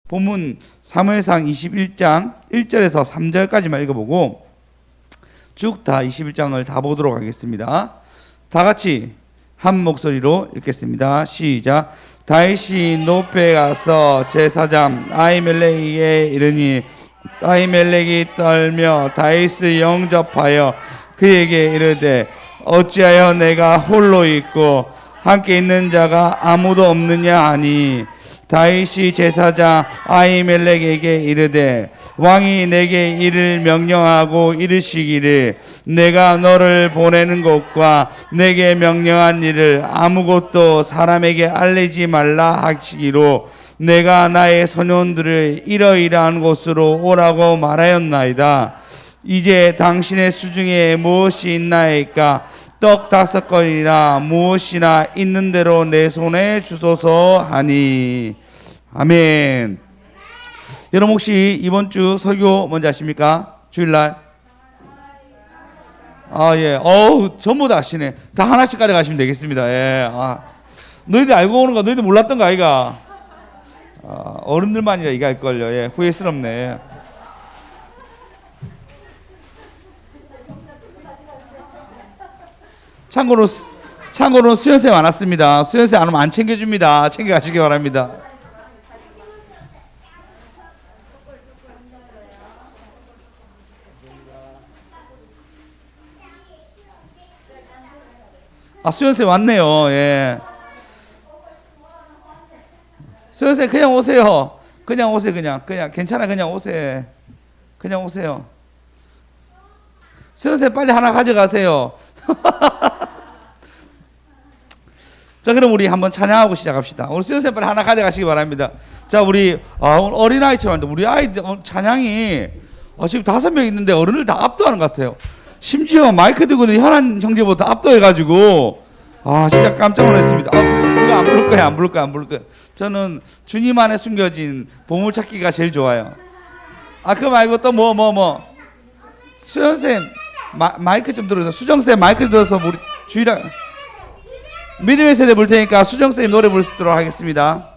본문 사무엘상 21장 1절에서 3절까지만 읽어보고 쭉 다 21장을 다 보도록 하겠습니다. 다 같이 한 목소리로 읽겠습니다. 시작. 다윗이 노페에 가서 제사장 아히멜렉에게 이르니 아히멜렉이 떨며 다윗을 영접하여 그에게 이르되 어찌하여 내가 홀로 있고 함께 있는 자가 아무도 없느냐 하니 다윗이 제사장 아히멜렉에게 이르되 왕이 내게 이를 명령하고 이르시기를 내가 너를 보내는 곳과 내게 명령한 일을 아무것도 사람에게 알리지 말라 하시기로 내가 나의 소년들을 이러이러한 곳으로 오라고 말하였나이다. 이제 당신의 수중에 무엇이 있나이까? 떡 5건이나 무엇이나 있는 대로 내 손에 주소서 하니. 아멘. 여러분 혹시 이번 주 설교 뭔지 아십니까? 주일날? 예. 전부 다 아시네. 다 하나씩 가져가시면 되겠습니다. 예. 너희들 알고 오는 거 너희들 몰랐던 거 아이가? 어른들만이라 이거 할걸요. 예. 후회스럽네. 참고로 수연쌤 안 왔습니다. 수연쌤 안 오면 안 챙겨줍니다. 챙겨가시기 바랍니다. 수연쌤 왔네요. 예. 수연쌤 그냥 오세요. 그냥 오세요. 그냥 괜찮아. 그냥 오세요. 그냥 오세요. 수연쌤 빨리 하나 가져가세요. 자, 그럼 우리 한번 찬양하고 시작합시다. 오늘 수연쌤 빨리 하나 가져가시기 바랍니다. 자, 우리 오늘 어린아이처럼 우리 아이들 찬양이 지금 5명 있는데 어른을 다 압도하는 것 같아요. 심지어 마이크 들고 있는 현안 형제보다 압도해가지고 진짜 깜짝 놀랐습니다. 그거 안 부를 거야, 안 부를 거야. 저는 주님 안에 숨겨진 보물찾기가 제일 좋아요. 그거 말고 또 뭐 수연쌤 마이크 좀 들어서 수정쌤 마이크 들어서 우리 주일날 믿음의 세대 볼 테니까 수정쌤 노래 부를 수 있도록 하겠습니다.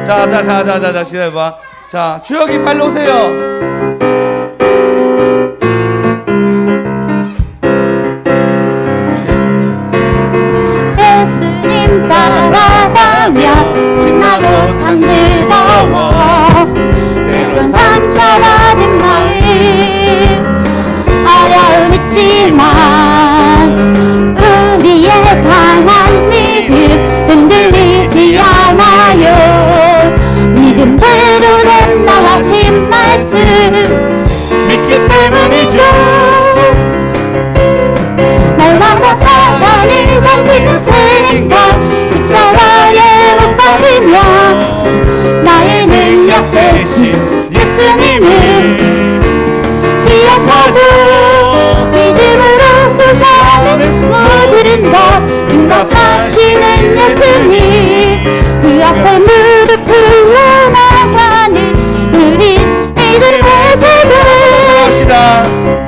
자, 기다려봐. 자, 주혁이 빨리 오세요. 예수님 따라가며 신나고 참 즐거워. 때론 상처받은 마음 어려움 있지만 우리의 강한 믿음 흔들리지 않아요. 믿음대로 된다 하신 말씀 믿기 때문이죠. 날마다 사단을 던지는 생각 십자가에 못 박히며 나의 능력 대신 예수님을 기억하죠. 믿음으로 구하는 모든 것 응답하시는 예수님 그 앞에 무릎을 나가는 우리 믿음의 세대.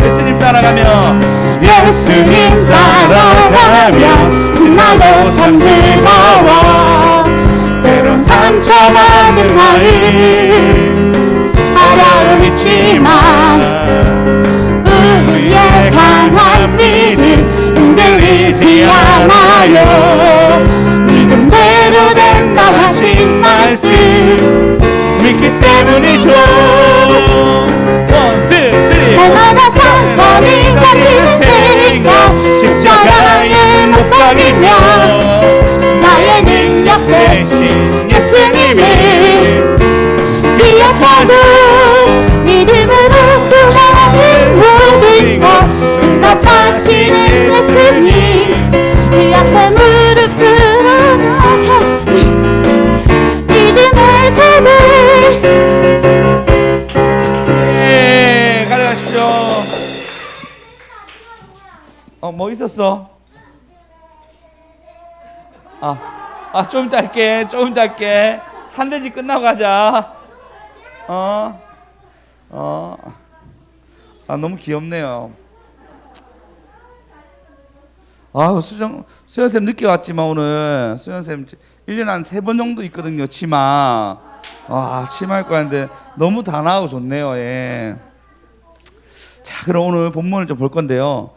예수님 따라가며 신나고 참 즐거워. 때론 상처받은 마음 어려움 있지만 우리의 강한 믿음 흔들리지 않아요. 믿음대로 된다 하신 말씀 믿기 때문이죠. 날마다 사건이 걷히는 생각 십자가에 못 박이며 나의 능력 대신 예수님을 기억하죠. 믿음으로 구하는 모든 것 응답하시는 예수님 그 앞에 무릎 꿇어나가 믿음의 세대. 가져가십시오. 뭐 있었어? 좀 이따 할게. 좀 이따 할게. 한 대지 끝나고 가자. 너무 귀엽네요. 수연쌤 늦게 왔지만 오늘 수연쌤 1년에 한 3번 정도 있거든요. 치마. 치마 입고 왔는데 너무 단아하고 좋네요. 예. 자, 그럼 오늘 본문을 좀 볼 건데요.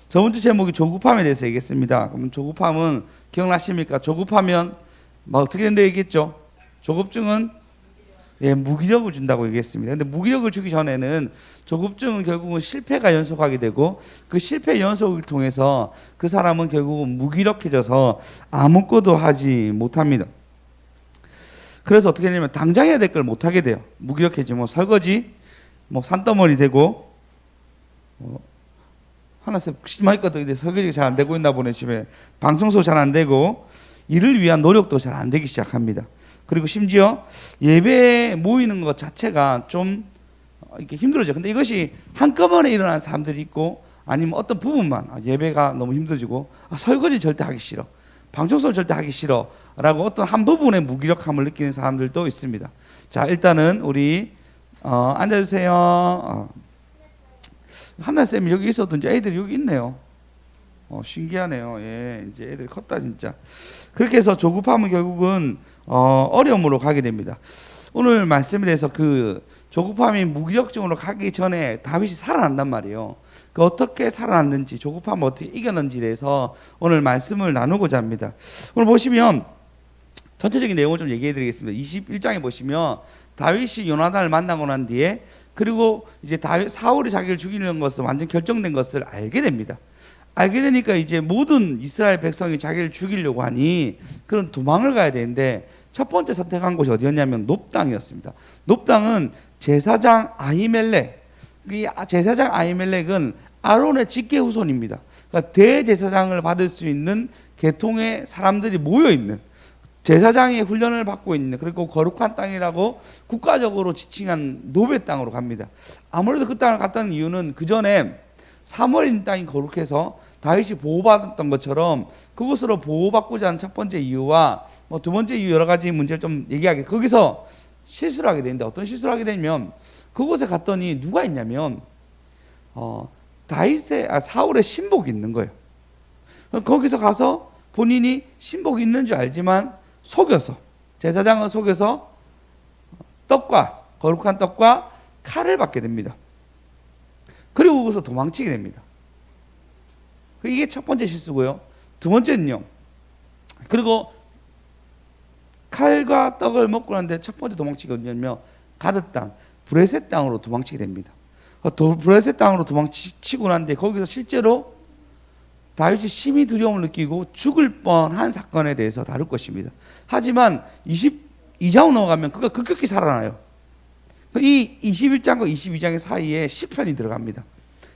저번 주 제목이 조급함에 대해서 얘기했습니다. 그럼 조급함은 기억나십니까? 조급하면 어떻게 된다 얘기했죠? 조급증은 무기력을 준다고 얘기했습니다. 근데 무기력을 주기 전에는 조급증은 결국은 실패가 연속하게 되고 그 실패 연속을 통해서 그 사람은 결국은 무기력해져서 아무것도 하지 못합니다. 그래서 어떻게 되냐면 당장 해야 될 걸 못하게 돼요. 무기력해지면 설거지, 산더머리 되고 하나씩 심할 것도 있는데 설거지가 잘 안 되고 있나 보네. 집에 방청소 잘 안 되고 이를 위한 노력도 잘 안 되기 시작합니다. 그리고 심지어 예배에 모이는 것 자체가 좀 이렇게 힘들어져. 근데 이것이 한꺼번에 일어나는 사람들이 있고 아니면 어떤 부분만 예배가 너무 힘들어지고 설거지 절대 하기 싫어, 방청소를 절대 하기 싫어 라고 어떤 한 부분의 무기력함을 느끼는 사람들도 있습니다. 자, 일단은 우리 앉아주세요. 하나쌤이 여기 있어도 이제 애들이 여기 있네요. 신기하네요. 예, 이제 애들이 컸다 진짜. 그렇게 해서 조급함은 결국은 어려움으로 가게 됩니다. 오늘 말씀에 대해서 그 조급함이 무기력증으로 가기 전에 다윗이 살아난단 말이에요. 그 어떻게 살아났는지, 조급함을 어떻게 이겨낸지에 대해서 오늘 말씀을 나누고자 합니다. 오늘 보시면 전체적인 내용을 좀 얘기해 드리겠습니다. 21장에 보시면 다윗이 요나단을 만나고 난 뒤에 그리고 이제 사울이 자기를 죽이는 것을 완전 결정된 것을 알게 됩니다. 알게 되니까 이제 모든 이스라엘 백성이 자기를 죽이려고 하니 그런 도망을 가야 되는데 첫 번째 선택한 곳이 어디였냐면 놉당이었습니다. 놉당은 제사장 아히멜렉, 이 제사장 아히멜렉은 아론의 직계 후손입니다. 그러니까 대제사장을 받을 수 있는 계통의 사람들이 모여 있는, 제사장의 훈련을 받고 있는, 그리고 거룩한 땅이라고 국가적으로 지칭한 노베 땅으로 갑니다. 아무래도 그 땅을 갔다는 이유는 그 전에 사무엘 땅이 거룩해서 다윗이 보호받았던 것처럼 그것으로 보호받고자 하는 첫 번째 이유와 두 번째 이유 여러 가지 문제를 좀 얘기하게, 거기서 실수를 하게 되는데 어떤 실수를 하게 되면 그곳에 갔더니 누가 있냐면 사울의 신복이 있는 거예요. 거기서 가서 본인이 신복이 있는 줄 알지만 속여서, 제사장을 속여서 거룩한 떡과 칼을 받게 됩니다. 그리고 거기서 도망치게 됩니다. 이게 첫 번째 실수고요. 두 번째는요, 그리고 칼과 떡을 먹고 나는데 첫 번째 도망치기가 뭐냐면 가드 땅, 브레셋 땅으로 도망치게 됩니다. 브레셋 땅으로 도망치고 난데 거기서 실제로 다윗이 심히 두려움을 느끼고 죽을 뻔한 사건에 대해서 다룰 것입니다. 하지만 22장 넘어가면 그가 급격히 살아나요. 이 21장과 22장의 사이에 시편이 들어갑니다.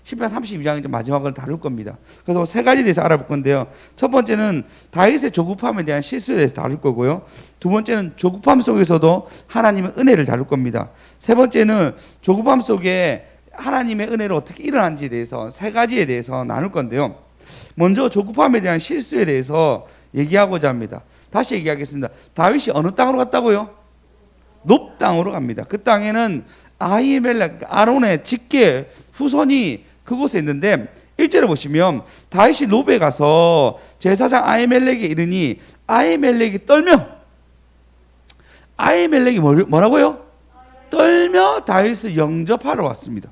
시편 32장이 마지막을 다룰 겁니다. 그래서 세 가지에 대해서 알아볼 건데요. 첫 번째는 다윗의 조급함에 대한 실수에 대해서 다룰 거고요. 두 번째는 조급함 속에서도 하나님의 은혜를 다룰 겁니다. 세 번째는 조급함 속에 하나님의 은혜를 어떻게 일어난지에 대해서 세 가지에 대해서 나눌 건데요. 먼저 조급함에 대한 실수에 대해서 얘기하고자 합니다. 다시 얘기하겠습니다. 다윗이 어느 땅으로 갔다고요? 놉 땅으로 갑니다. 그 땅에는 아히멜렉, 아론의 직계 후손이 그곳에 있는데 1절에 보시면 다윗이 놉에 가서 제사장 아히멜렉에 이르니 아히멜렉이 떨며, 아히멜렉이 뭐라고요? 떨며 다윗을 영접하러 왔습니다.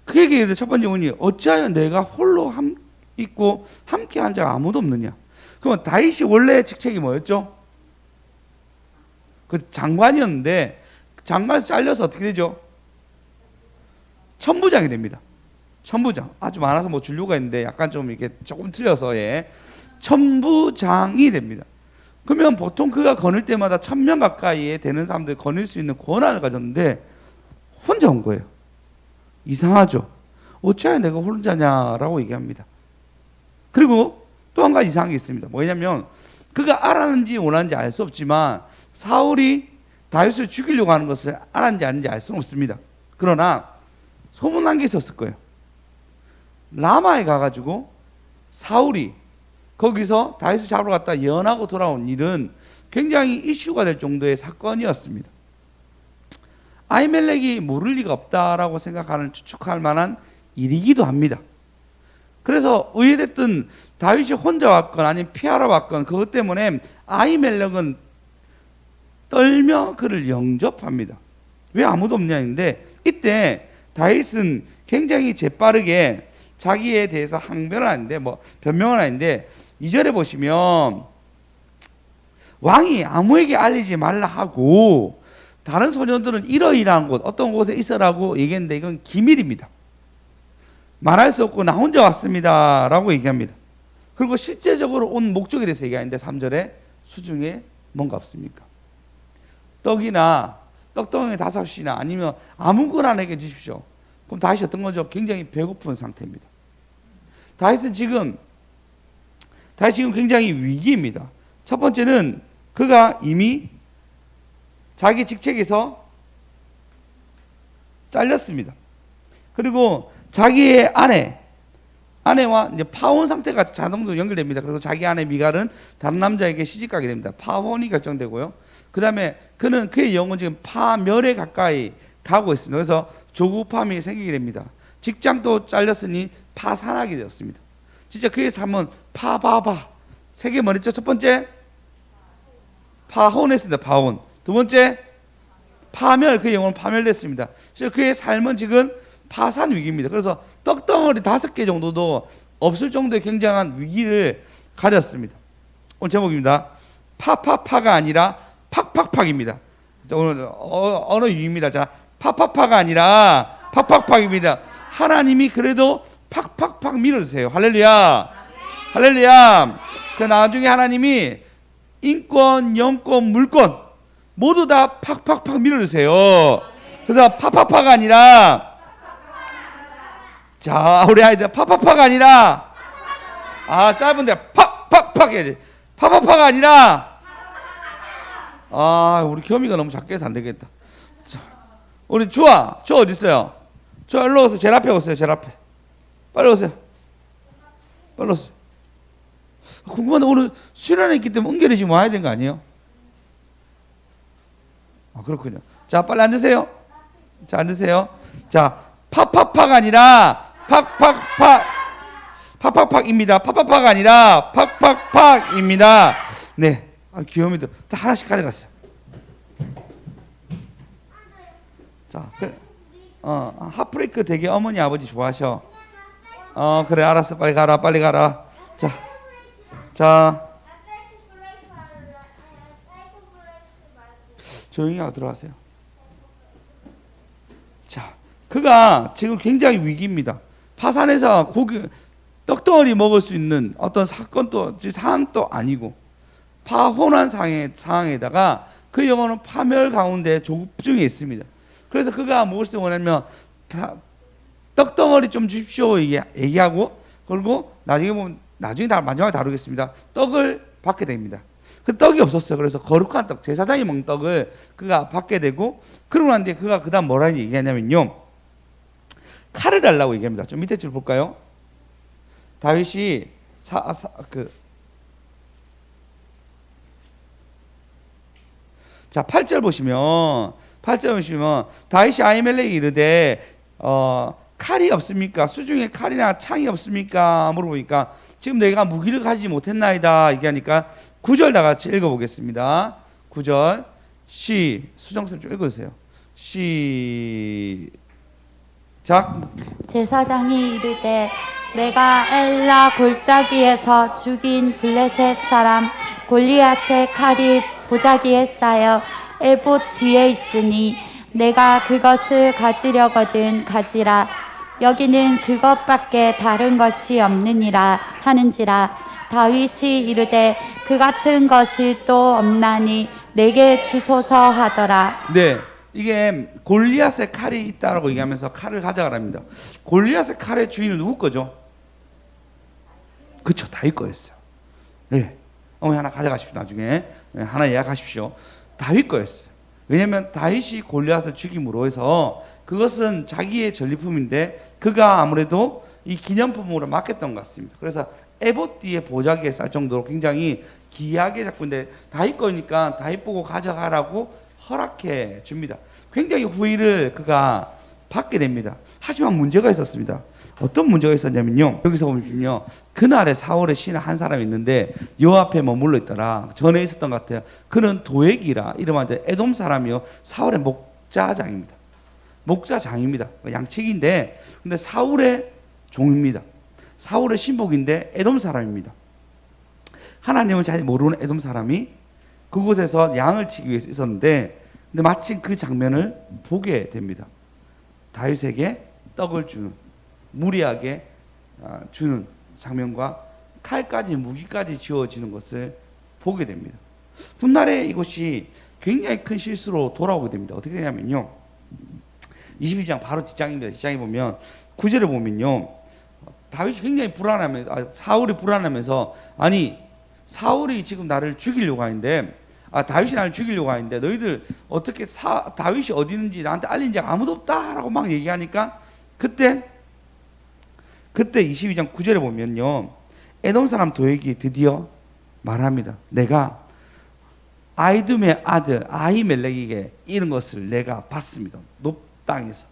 그에게 이르되 첫 번째 문이 어찌하여 내가 홀로 있고 함께 한 자가 아무도 없느냐. 그러면 다윗이 원래 직책이 뭐였죠? 그 장관이었는데 장관에서 잘려서 어떻게 되죠? 천부장이 됩니다. 천부장. 아주 많아서 뭐 준료가 있는데 약간 좀 이렇게 조금 틀려서 천부장이 됩니다. 그러면 보통 그가 거닐 때마다 1000명 가까이에 되는 사람들 거닐 수 있는 권한을 가졌는데 혼자 온 거예요. 이상하죠? 어찌하여 내가 혼자냐라고 얘기합니다. 그리고 또 한 가지 이상한 게 있습니다. 뭐냐면 그가 알았는지 원하는지 알 수 없지만 사울이 다윗을 죽이려고 하는 것을 알았는지 아닌지 알 수는 없습니다. 그러나 소문난 게 있었을 거예요. 라마에 가가지고 사울이 거기서 다윗을 잡으러 갔다 예언하고 돌아온 일은 굉장히 이슈가 될 정도의 사건이었습니다. 아히멜렉이 모를 리가 없다라고 생각하는 추측할 만한 일이기도 합니다. 그래서 의외됐든 다윗이 혼자 왔건 아니면 피하러 왔건 그것 때문에 아히멜렉은 떨며 그를 영접합니다. 왜 아무도 없냐인데 이때 다윗은 굉장히 재빠르게 자기에 대해서 항변을 하는데 변명을 하는데 2절에 보시면 왕이 아무에게 알리지 말라 하고 다른 소년들은 이러이러한 곳 어떤 곳에 있으라고 얘기했는데 이건 기밀입니다. 말할 수 없고 나 혼자 왔습니다 라고 얘기합니다. 그리고 실제적으로 온 목적에 대해서 얘기하는데 3절에 수중에 뭔가 없습니까? 떡이나 떡덩이 5이나 아니면 아무거나 내게 주십시오. 그럼 다윗이 어떤 거죠? 굉장히 배고픈 상태입니다. 다윗이 지금 굉장히 위기입니다. 첫 번째는 그가 이미 자기 직책에서 잘렸습니다. 그리고 자기의 아내와 이제 파혼 상태가 자동으로 연결됩니다. 그리고 자기 아내 미갈은 다른 남자에게 시집가게 됩니다. 파혼이 결정되고요. 그 다음에 그의 영은 지금 파멸에 가까이 가고 있습니다. 그래서 조급함이 생기게 됩니다. 직장도 잘렸으니 파산하게 되었습니다. 진짜 그의 삶은 파바바 세 개 뭐랬죠? 첫 번째 파혼했습니다. 파혼. 두 번째 파멸, 그의 영혼은 파멸됐습니다. 그의 삶은 지금 파산 위기입니다. 그래서 떡덩어리 5개 정도도 없을 정도의 굉장한 위기를 가졌습니다. 오늘 제목입니다. 파파파가 아니라 팍팍팍입니다. 오늘 언어 유희입니다. 자, 파파파가 아니라 팍팍팍입니다. 하나님이 그래도 팍팍팍 밀어주세요. 할렐루야. 할렐루야. 그 나중에 하나님이 인권, 영권, 물권 모두 다 팍팍팍 밀어주세요. 그래서 파파파가 아니라 자, 우리 아이들 파파파가 아니라 짧은데 팍팍팍 해야지. 파파파가 아니라 우리 겸이가 너무 작게 해서 안 되겠다. 자, 우리 주아 어디 있어요? 주아 일로 오세요. 제일 앞에 오세요. 제일 앞에. 빨리 오세요. 빨리 오세요. 궁금한데 오늘 수련회 있기 때문에 은결이 지금 와야 되는 거 아니에요? 그렇군요. 자, 빨리 앉으세요. 자, 앉으세요. 자, 팍팍팍가 아니라 팍팍팍입니다. 팍팍팍가 아니라 팍팍팍입니다. 네, 귀여움이들 다 하나씩 가져갔어요. 자, 핫브레이크 되게 어머니 아버지 좋아하셔. 그래, 알았어. 빨리 가라. 자, 조용히 하고 들어가세요. 자, 그가 지금 굉장히 위기입니다. 파산해서 떡덩어리 먹을 수 있는 어떤 상황도 아니고 파혼한 상황에다가 그 영혼은 파멸 가운데 조급증에 있습니다. 그래서 그가 무엇을 원하냐면 떡덩어리 좀 주십시오 얘기하고, 그리고 나중에 마지막에 다루겠습니다. 떡을 받게 됩니다. 그 떡이 없었어요. 그래서 거룩한 떡, 제사장이 먹는 떡을 그가 받게 되고, 그러고 난 뒤에 그가 그 다음 뭐라 얘기하냐면요, 칼을 달라고 얘기합니다. 좀 밑에 줄 볼까요? 다윗이 자, 8절 보시면 다윗이 아히멜렉에게 이르되 칼이 없습니까? 수중에 칼이나 창이 없습니까? 물어보니까 지금 내가 무기를 가지지 못했나이다 얘기하니까 9절 다 같이 읽어보겠습니다. 9절 수정쌤 좀 읽어주세요. 시작. 제사장이 이르되 내가 엘라 골짜기에서 죽인 블레셋 사람 골리앗의 칼이 보자기에 쌓여 에봇 뒤에 있으니 내가 그것을 가지려거든 가지라. 여기는 그것밖에 다른 것이 없느니라 하는지라. 다윗이 이르되 그 같은 것이 또 없나니 내게 주소서 하더라. 네, 이게 골리앗의 칼이 있다라고 얘기하면서 칼을 가져가랍니다. 골리앗의 칼의 주인은 누구 거죠? 그쵸, 다윗 거였어요. 네, 어머니 하나 가져가십시오. 나중에 하나 예약하십시오. 다윗 거였어요. 왜냐하면 다윗이 골리앗을 죽임으로 해서 그것은 자기의 전리품인데 그가 아무래도 이 기념품으로 맡겼던 것 같습니다. 그래서 에봇디의 보자기에 쌀 정도로 굉장히 귀하게 잡고 있는데 다윗 거니까 다윗 보고 가져가라고 허락해 줍니다. 굉장히 후의를 그가 받게 됩니다. 하지만 문제가 있었습니다. 어떤 문제가 있었냐면요. 여기서 보면요. 그날에 사울의 신하 한 사람이 있는데 여 앞에 머물러 있더라. 전에 있었던 것 같아요. 그는 도액이라 이름하는데 에돔 사람이요. 사울의 목자장입니다. 목자장입니다. 양측인데 근데 사울의 종입니다. 사울의 신복인데 에돔 사람입니다. 하나님을 잘 모르는 에돔 사람이 그곳에서 양을 치기 위해서 있었는데 근데 마침 그 장면을 보게 됩니다. 다윗에게 떡을 주는 무리하게 주는 장면과 칼까지 무기까지 지어지는 것을 보게 됩니다. 훗날에 이것이 굉장히 큰 실수로 돌아오게 됩니다. 어떻게 되냐면요. 22장 바로 뒷장입니다. 뒷장에 보면 9절에 보면요. 다윗이 굉장히 불안하면서 사울이 불안하면서 아니 사울이 지금 나를 죽이려고 하는데 다윗이 나를 죽이려고 하는데 너희들 어떻게 다윗이 어디 있는지 나한테 알린 자가 아무도 없다라고 막 얘기하니까 그때 22장 9절에 보면요. 에돔 사람 도액이 드디어 말합니다. 내가 아이둠의 아들 아히멜렉에게 이런 것을 내가 봤습니다. 높땅에서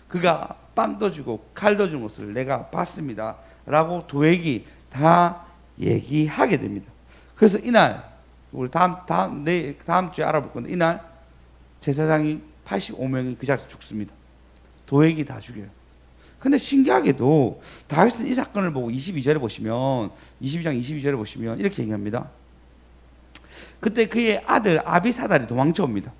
그가 빵도 주고 칼도 주는 것을 내가 봤습니다. 라고 도액이 다 얘기하게 됩니다. 그래서 이날 우리 다음 주에 알아볼 건데 이날 제사장이 85명이 그 자리에서 죽습니다. 도액이 다 죽여요. 근데 신기하게도 다윗은 이 사건을 보고 22절에 보시면 22장 22절에 보시면 이렇게 얘기합니다. 그때 그의 아들 아비사달이 도망쳐 옵니다.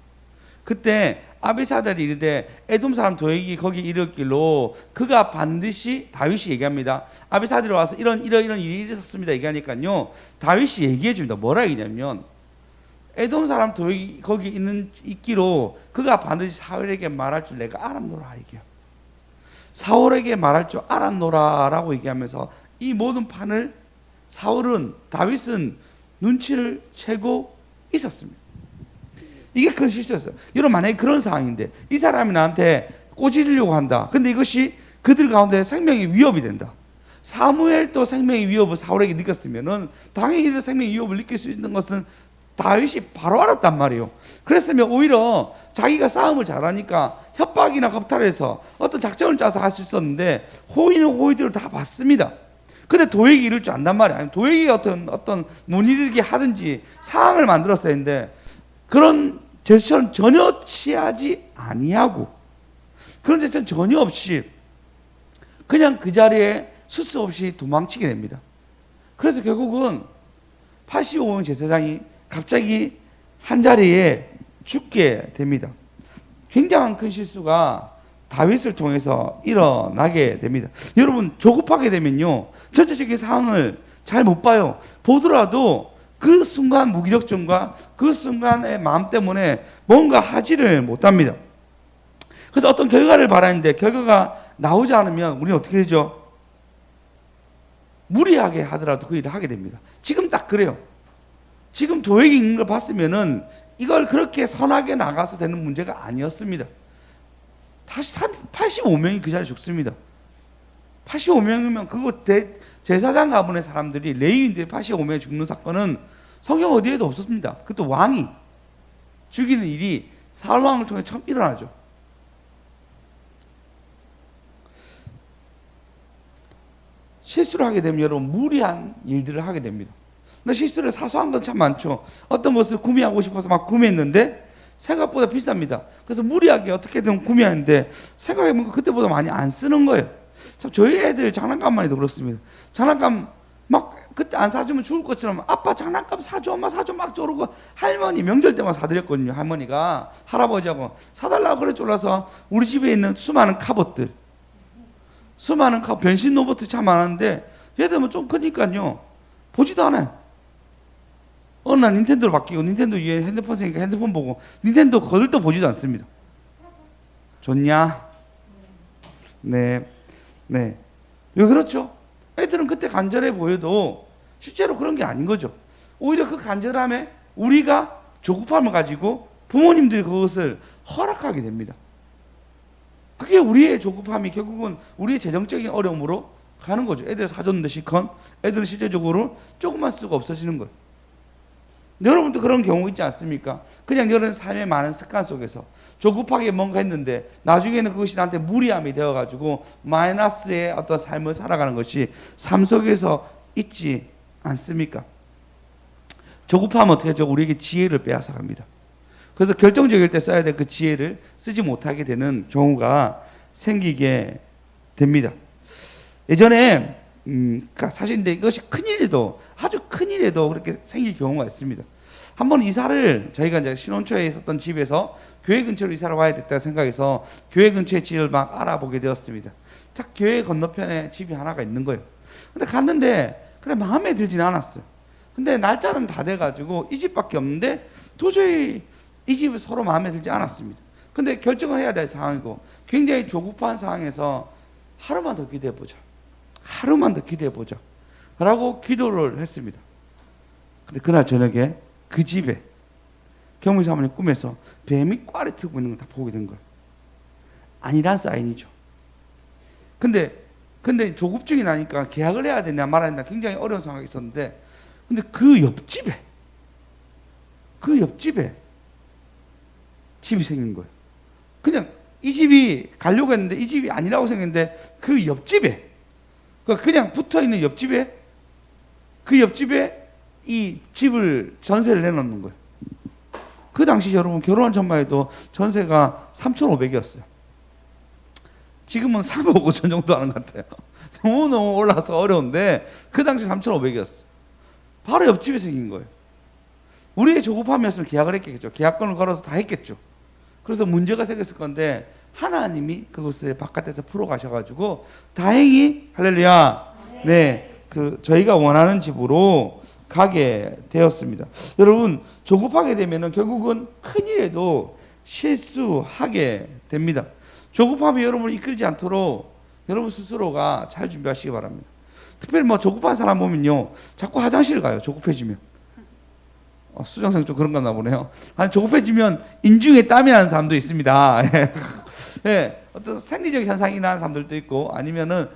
그때 아비사달이 이르되 에돔 사람 도액이 거기 이르길로 그가 반드시 다윗이 얘기합니다. 아비사달이 와서 이런 일이 있었습니다. 얘기하니까요. 다윗이 얘기해 줍니다. 뭐라 얘기냐면 에돔 사람 도액이 거기 있기로 그가 반드시 사울에게 말할 줄 내가 알았노라 얘기해요. 사울에게 말할 줄 알았노라라고 얘기하면서 이 모든 판을 다윗은 눈치를 채고 있었습니다. 이게 큰 실수였어요. 여러분 만약에 그런 상황인데 이 사람이 나한테 꼬지르려고 한다. 근데 이것이 그들 가운데 생명의 위협이 된다. 사무엘도 생명의 위협을 사울에게 느꼈으면은 당연히 이들 생명의 위협을 느낄 수 있는 것은 다윗이 바로 알았단 말이에요. 그랬으면 오히려 자기가 싸움을 잘하니까 협박이나 겁탈해서 어떤 작전을 짜서 할 수 있었는데 호의는 호의대로 다 봤습니다. 근데 도액이 이럴 줄 안단 말이에요. 아니, 도액이 어떤 못 이르게 하든지 상황을 만들었어야 했는데 그런 제스처는 전혀 취하지 아니하고 그런 제스처는 전혀 없이 그냥 그 자리에 수스 없이 도망치게 됩니다. 그래서 결국은 85명 제사장이 갑자기 한 자리에 죽게 됩니다. 굉장한 큰 실수가 다윗을 통해서 일어나게 됩니다. 여러분 조급하게 되면요 전체적인 상황을 잘 못 봐요. 보더라도 그 순간 무기력증과 그 순간의 마음 때문에 뭔가 하지를 못합니다. 그래서 어떤 결과를 바라는데 결과가 나오지 않으면 우리는 어떻게 되죠? 무리하게 하더라도 그 일을 하게 됩니다. 지금 딱 그래요. 지금 도액이 있는 걸 봤으면은 이걸 그렇게 선하게 나가서 되는 문제가 아니었습니다. 다시 85명이 그 자리에 죽습니다. 85명이면 그거 제사장 가문의 사람들이 레위인들이 85명이 죽는 사건은 성경 어디에도 없었습니다. 그것도 왕이 죽이는 일이 사울 왕을 통해 처음 일어나죠. 실수를 하게 되면 여러분 무리한 일들을 하게 됩니다. 근데 실수를 사소한 건 참 많죠. 어떤 것을 구매하고 싶어서 막 구매했는데 생각보다 비쌉니다. 그래서 무리하게 어떻게든 구매하는데 생각해보면 그때보다 많이 안 쓰는 거예요. 참 저희 애들 장난감만 해도 그렇습니다. 장난감 막 그때 안 사주면 죽을 것처럼 아빠 장난감 사줘 엄마 사줘 막 저러고 할머니 명절 때만 사드렸거든요. 할머니가 할아버지하고 사달라고 그래 쫄라서 우리 집에 있는 수많은 카봇들 수많은 변신 로봇 참 많은데 얘들은 좀 크니까요 보지도 않아요. 어느 날 닌텐도로 바뀌고 닌텐도 위에 핸드폰 생기니까 핸드폰 보고 닌텐도 거들떠 보지도 않습니다. 좋냐? 네. 왜 그렇죠? 애들은 그때 간절해 보여도 실제로 그런 게 아닌 거죠. 오히려 그 간절함에 우리가 조급함을 가지고 부모님들이 그것을 허락하게 됩니다. 그게 우리의 조급함이 결국은 우리의 재정적인 어려움으로 가는 거죠. 애들 사줬는데 실컷 애들은 실제적으로 조금만 쓰고 없어지는 거예요. 여러분도 그런 경우 있지 않습니까? 그냥 여러분 삶의 많은 습관 속에서 조급하게 뭔가 했는데 나중에는 그것이 나한테 무리함이 되어가지고 마이너스의 어떤 삶을 살아가는 것이 삶 속에서 있지 않습니까? 조급하면 어떻게 하죠? 우리에게 지혜를 빼앗아 갑니다. 그래서 결정적일 때 써야 될 그 지혜를 쓰지 못하게 되는 경우가 생기게 됩니다. 예전에 사실 근데 이것이 큰일에도 아주 큰일에도 그렇게 생길 경우가 있습니다. 한번 이사를 저희가 이제 신혼초에 있었던 집에서 교회 근처로 이사를 와야 됐다 생각해서 교회 근처의 집을 막 알아보게 되었습니다. 딱 교회 건너편에 집이 하나가 있는 거예요. 근데 갔는데 그래 마음에 들진 않았어요. 근데 날짜는 다 돼가지고 이 집밖에 없는데 도저히 이 집이 서로 마음에 들지 않았습니다. 근데 결정을 해야 될 상황이고 굉장히 조급한 상황에서 하루만 더 기대해보자. 하루만 더 기대해보자. 라고 기도를 했습니다. 근데 그날 저녁에 그 집에 경무 사모님 꿈에서 뱀이 꽈리 틀고 있는 걸 다 보게 된 거예요. 아니란 사인이죠. 근데 조급증이 나니까 계약을 해야 되냐 말아야 되냐 굉장히 어려운 상황이 있었는데 근데 그 옆집에 집이 생긴 거예요. 그냥 이 집이 가려고 했는데 이 집이 아니라고 생겼는데 그 옆집에 그냥 붙어있는 옆집에 그 옆집에 이 집을 전세를 내놓는 거예요. 그 당시 여러분 결혼한 전만 해도 전세가 3,500이었어요. 지금은 3억 5천 정도 하는 것 같아요. 너무너무 올라서 어려운데 그 당시 3,500이었어요. 바로 옆집에 생긴 거예요. 우리의 조급함이었으면 계약을 했겠죠. 계약권을 걸어서 다 했겠죠. 그래서 문제가 생겼을 건데 하나님이 그것을 바깥에서 풀어 가셔가지고 다행히 할렐루야 저희가 원하는 집으로 가게 되었습니다. 여러분 조급하게 되면은 결국은 큰일에도 실수하게 됩니다. 조급함이 여러분을 이끌지 않도록 여러분 스스로가 잘 준비하시기 바랍니다. 특별히 조급한 사람 보면요 자꾸 화장실을 가요. 조급해지면 수정생 좀 그런가 보네요. 아니 조급해지면 인중에 땀이 나는 사람도 있습니다. 예, 어떤 생리적 현상이 일어나는 사람들도 있고 아니면은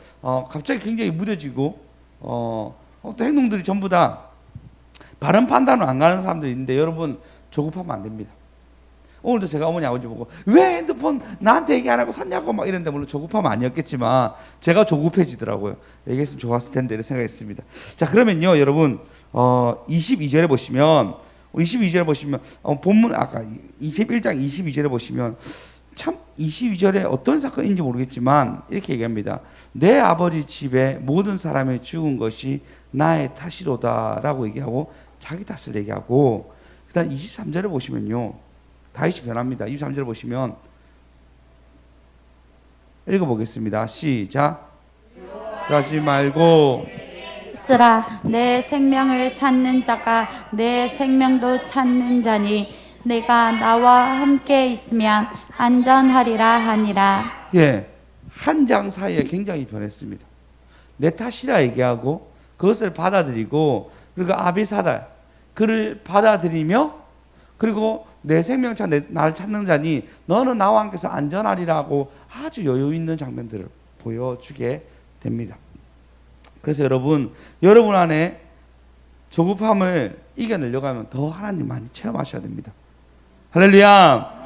갑자기 굉장히 무뎌지고 어떤 행동들이 전부 다 바른 판단으로 안 가는 사람들이 있는데 여러분 조급하면 안 됩니다. 오늘도 제가 어머니 아버지 보고 왜 핸드폰 나한테 얘기 안 하고 샀냐고 막 이랬는데 물론 조급하면 아니었겠지만 제가 조급해지더라고요. 얘기했으면 좋았을 텐데 이런 생각했습니다. 자 그러면요 여러분 22절에 보시면 본문 아까 21장 22절에 보시면 참 22절에 어떤 사건인지 모르겠지만 이렇게 얘기합니다. 내 아버지 집에 모든 사람이 죽은 것이 나의 탓이로다 라고 얘기하고 자기 탓을 얘기하고 그 다음 23절에 보시면요 다윗이 변합니다. 23절에 보시면 읽어보겠습니다. 시작. 하지 말고 쓰라 내 생명을 찾는 자가 내 생명도 찾는 자니 내가 나와 함께 있으면 안전하리라 하니라. 예, 한 장 사이에 굉장히 변했습니다. 내 탓이라 얘기하고 그것을 받아들이고 그리고 아비사달 그를 받아들이며 그리고 내 생명 나를 찾는 자니 너는 나와 함께서 안전하리라고 아주 여유 있는 장면들을 보여주게 됩니다. 그래서 여러분 안에 조급함을 이겨내려고 하면 더 하나님 많이 체험하셔야 됩니다. 할렐루야.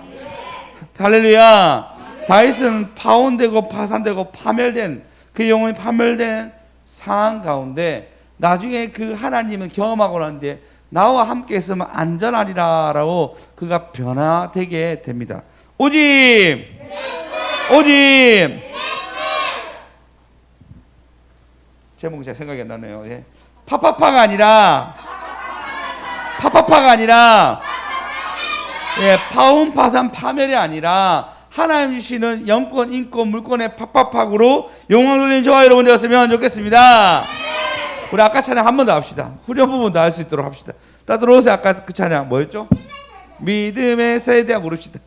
할렐루야. 다윗은 파혼되고 파산되고 파멸된 그 영혼이 파멸된 상황 가운데 나중에 그 하나님을 경험하고 나는데 나와 함께 있으면 안전하리라라고 그가 변화되게 됩니다. 오직 제목이 잘 생각이 안 나네요. 예. 파파파가 아니라 예, 파혼 파산 파멸이 아니라 하나님 주시는 영권 인권 물권의 팍팍팍으로 영광 돌리는 저와 여러분 되었으면 좋겠습니다. 우리 아까 찬양 한 번 더 합시다. 후렴 부분 더 할 수 있도록 합시다. 다들 오세요. 아까 그 찬양 뭐였죠? 믿음의 세대 부릅시다.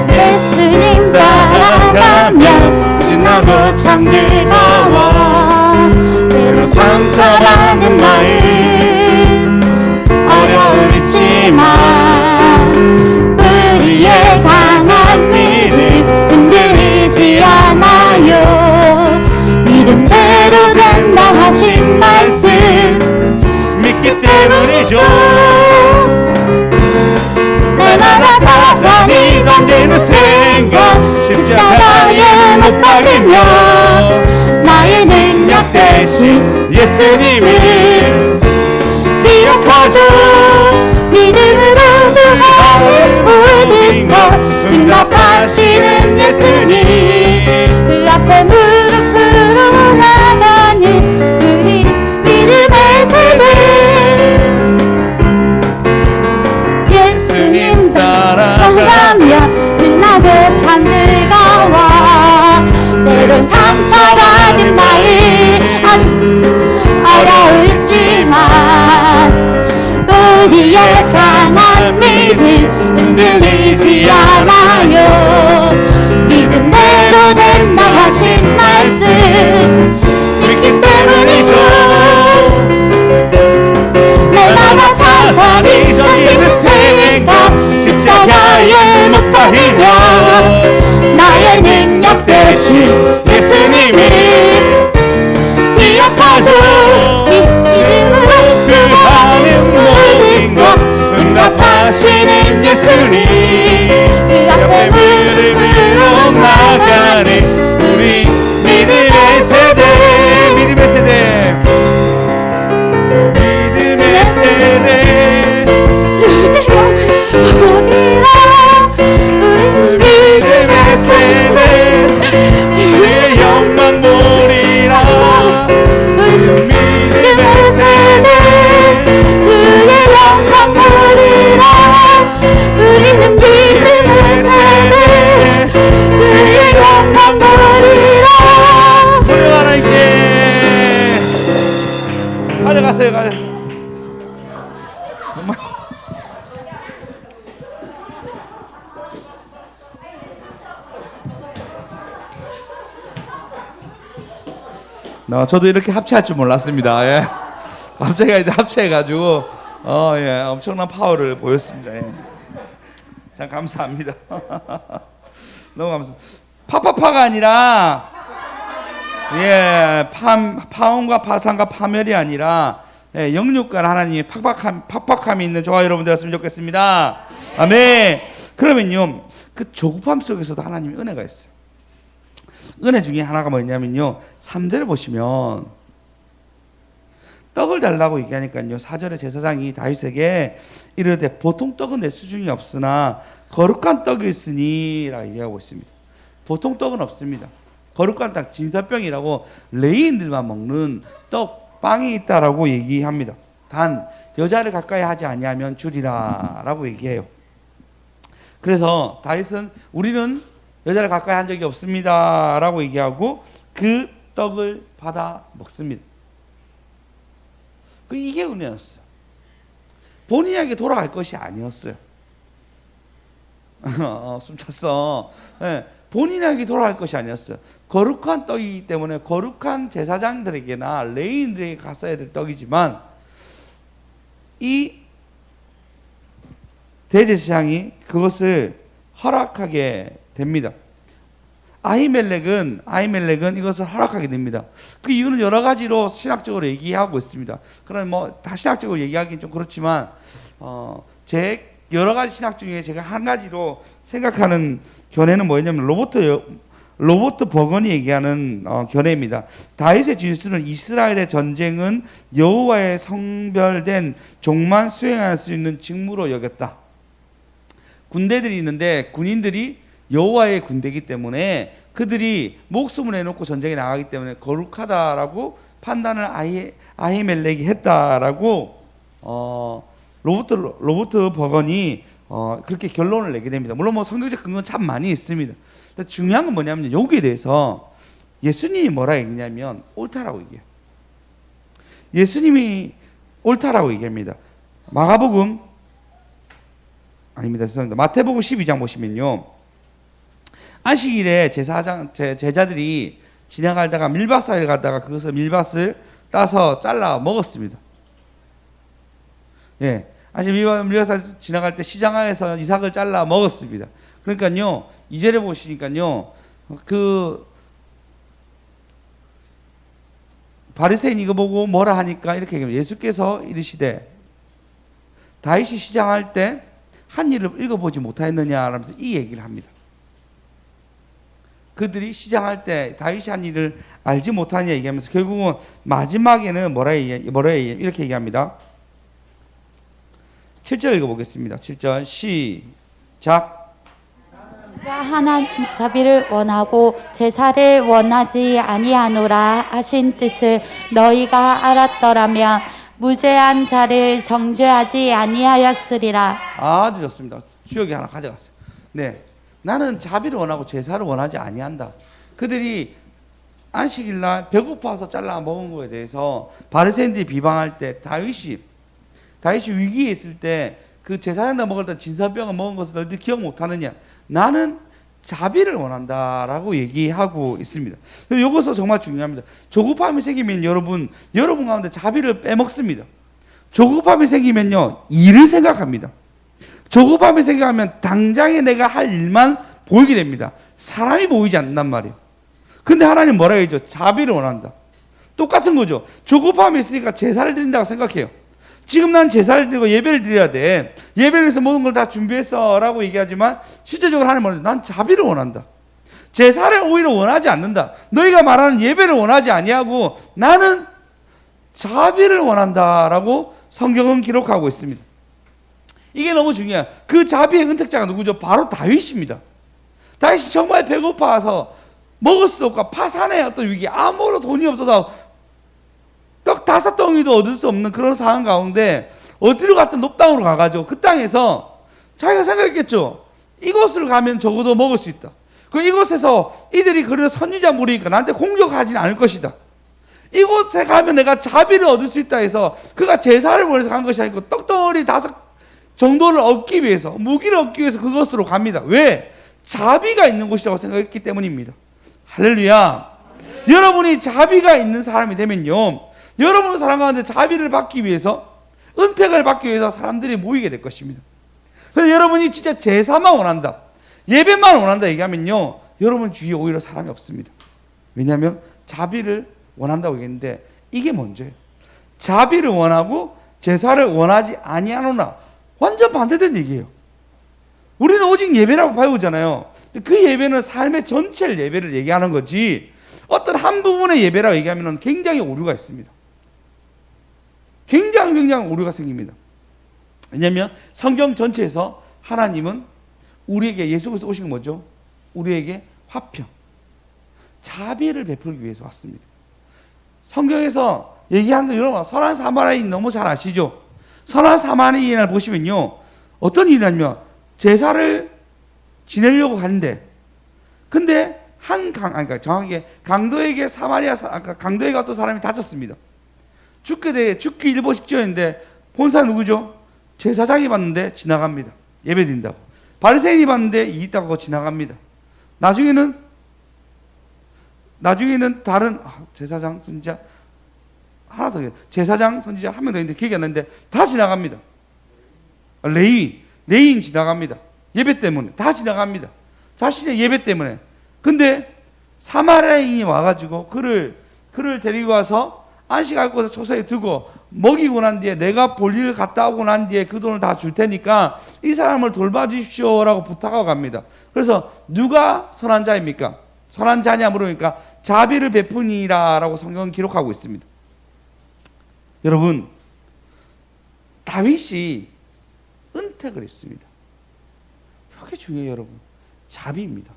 예수님 따라가면 신나고 참 즐거워 때로 상처라는 마음 어려움 있지만 천지는 생각 십자가에 못 박이며 나의 능력 대신 예수님을 기억하죠. 믿음으로 구하는 모든 것 응답하시는 예수님. 그 앞에 무릎 꿇어 나가는 우리 믿음의 세대. 예수님 따라가며 신나고 참 즐거워. 때론 상처받은 마음 어려울지만 우리의 강한 믿음 흔들리지 않아요. 믿음대로 된다 하신 말씀 믿기 때문이죠. 내가 사탄이 던지는 생각 십자가에 못 박이며 나의 능력 대신 예수님을 기억하죠. 믿음으로 하는 모든 것 응답하시는 예수님 그 앞에 무릎으로 나가는 우리 믿음의 세대 믿음의 세대 믿음의 세대 믿음의 세대 주의 영광 보리라 믿음의 세대 주의 영광 보리라. 우리는 믿음의 세대 주의 영광 보리라. 우리 하나님께 가져가세요 가져 정말 저도 이렇게 합체할 줄 몰랐습니다. 예. 갑자기 이제 합체해가지고 예, 엄청난 파워를 보였습니다. 예. 참 감사합니다. 너무 감사합니다. 파파파가 아니라 예, 파음과 파상과 파멸이 아니라 예, 영육간 하나님의 팍팍함이 있는 저와 여러분 되었으면 좋겠습니다. 아멘. 그러면요, 그 조급함 속에서도 하나님의 은혜가 있어요. 은혜 중에 하나가 뭐냐면요, 3절을 보시면 떡을 달라고 얘기하니까요, 4절에 제사장이 다윗에게 이르되 보통 떡은 내 수중이 없으나 거룩한 떡이 있으니 라고 얘기하고 있습니다. 보통 떡은 없습니다. 거룩한 떡, 진사병이라고 레위인들만 먹는 떡, 빵이 있다라고 얘기합니다. 단 여자를 가까이 하지 아니하면 주리라 라고 얘기해요. 그래서 다윗은 우리는 여자를 가까이 한 적이 없습니다 라고 얘기하고 그 떡을 받아 먹습니다. 이게 은혜였어요. 본인에게 돌아갈 것이 아니었어요. 숨 찼어. 네, 본인에게 돌아갈 것이 아니었어요. 거룩한 떡이기 때문에 거룩한 제사장들에게나 레위인들에게 갔어야 될 떡이지만 이 대제사장이 그것을 허락하게 됩니다. 아히멜렉은 이것을 허락하게 됩니다. 그 이유는 여러 가지로 신학적으로 얘기하고 있습니다. 그럼 뭐 다 신학적으로 얘기하기는 좀 그렇지만 제 여러 가지 신학 중에 제가 한 가지로 생각하는 견해는 뭐냐면 로버트 버건이 얘기하는 견해입니다. 다윗의 진술은 이스라엘의 전쟁은 여호와의 성별된 종만 수행할 수 있는 직무로 여겼다. 군대들이 있는데 군인들이 여호와의 군대이기 때문에 그들이 목숨을 내놓고 전쟁에 나가기 때문에 거룩하다라고 판단을 아히멜렉이 했다라고 로버트 버건이 그렇게 결론을 내게 됩니다. 물론 뭐 성경적 근거는 참 많이 있습니다. 근데 중요한 건 뭐냐면 여기에 대해서 예수님이 뭐라 얘기냐면 옳다라고 얘기해요. 예수님이 옳다라고 얘기합니다. 마가복음 아닙니다. 죄송합니다. 마태복음 12장 보시면요. 안식일에 제자들이 지나가다가 밀밭사이를 가다가 그것을 밀밭을 따서 잘라 먹었습니다. 예. 밀밭을 지나갈 때 시장에서 이삭을 잘라 먹었습니다. 그러니까요. 2절에 보시니까요. 그 바리새인 이거 보고 뭐라 하니까 이렇게 얘기합니다. 예수께서 이르시되 다윗이 시장할 때 한 일을 읽어보지 못하였느냐라면서 이 얘기를 합니다. 그들이 시장할 때 다윗이 한 일을 알지 못하느냐 얘기하면서 결국은 마지막에는 이렇게 얘기합니다. 7절 읽어보겠습니다. 7절 시작. 내가 하나님 자비를 원하고 제사를 원하지 아니하노라 하신 뜻을 너희가 알았더라면 무죄한 자를 정죄하지 아니하였으리라. 아주 좋습니다. 주역이 하나 가져갔어요. 네, 나는 자비를 원하고 제사를 원하지 아니한다. 그들이 안식일날 배고파서 잘라 먹은 거에 대해서 바리새인들이 비방할 때 다윗이 위기에 있을 때 그 제사장다 먹을 때 진설병을 먹은 것을 너희들 기억 못하느냐? 나는 자비를 원한다라고 얘기하고 있습니다. 이것은 정말 중요합니다. 조급함이 생기면 여러분 가운데 자비를 빼먹습니다. 조급함이 생기면요, 일을 생각합니다. 조급함이 생기면 당장에 내가 할 일만 보이게 됩니다. 사람이 보이지 않는단 말이에요. 근데 하나님 뭐라 해야죠? 자비를 원한다. 똑같은 거죠. 조급함이 있으니까 제사를 드린다고 생각해요. 지금 난 제사를 드리고 예배를 드려야 돼. 예배를 위해서 모든 걸 다 준비했어 라고 얘기하지만 실제적으로 하나님 뭐냐? 난 자비를 원한다. 제사를 오히려 원하지 않는다. 너희가 말하는 예배를 원하지 아니하고 나는 자비를 원한다라고 성경은 기록하고 있습니다. 이게 너무 중요해요. 그 자비의 은택자가 누구죠? 바로 다윗입니다. 다윗이 정말 배고파서 먹을 수 없고 파산의 어떤 위기, 아무런 돈이 없어서 떡 5덩이도 얻을 수 없는 그런 상황 가운데 어디로 갔든 높당으로 가가지고 그 땅에서 자기가 생각했겠죠. 이곳을 가면 적어도 먹을 수 있다. 그 이곳에서 이들이 그런 선지자 무리니까 나한테 공격하진 않을 것이다. 이곳에 가면 내가 자비를 얻을 수 있다 해서 그가 제사를 원해서 간 것이 아니고 떡덩어리 5 정도를 얻기 위해서, 무기를 얻기 위해서 그것으로 갑니다. 왜? 자비가 있는 곳이라고 생각했기 때문입니다. 할렐루야. 여러분이 자비가 있는 사람이 되면요, 여러분 사람 가운데 자비를 받기 위해서, 은택을 받기 위해서 사람들이 모이게 될 것입니다. 그래서 여러분이 진짜 제사만 원한다, 예배만 원한다 얘기하면요, 여러분 주위에 오히려 사람이 없습니다. 왜냐하면 자비를 원한다고 얘기했는데 이게 먼저예요. 자비를 원하고 제사를 원하지 아니하노라, 완전 반대된 얘기예요. 우리는 오직 예배라고 배우잖아요. 그 예배는 삶의 전체를 예배를 얘기하는 거지, 어떤 한 부분의 예배라고 얘기하면 굉장히 오류가 있습니다. 굉장히 오류가 생깁니다. 왜냐하면 성경 전체에서 하나님은 우리에게, 예수 그리스도 오신 건 뭐죠? 우리에게 화평, 자비를 베풀기 위해서 왔습니다. 성경에서 얘기한 거 여러분, 선한 사마리아인 너무 잘 아시죠? 선한 사마리아인을 보시면요, 어떤 일이냐면 제사를 지내려고 하는데, 근데 그러니까 정확하게 강도에게 강도에게 어떤 사람이 다쳤습니다. 죽기 일보 직전인데 본 사람 누구죠? 제사장이 봤는데 지나갑니다. 예배드린다고. 바리새인이 봤는데 이 있다고 지나갑니다. 나중에는 다른 제사장 선지자 하나 더, 제사장 선지자 한 명 더 있는데 기억이 안 나는데 다 지나갑니다. 레위인 지나갑니다. 예배 때문에 다 지나갑니다. 자신의 예배 때문에. 근데 사마리아인이 와가지고 그를 데리고 와서 안식할 곳에 초소에 두고 먹이고 난 뒤에 내가 볼일을 갔다 오고 난 뒤에 그 돈을 다 줄 테니까 이 사람을 돌봐주십시오라고 부탁하고 갑니다. 그래서 누가 선한 자입니까? 선한 자냐 물으니까 자비를 베푸니라라고 성경은 기록하고 있습니다. 여러분, 다윗이 은택을 했습니다. 이게 중요해요. 여러분, 자비입니다.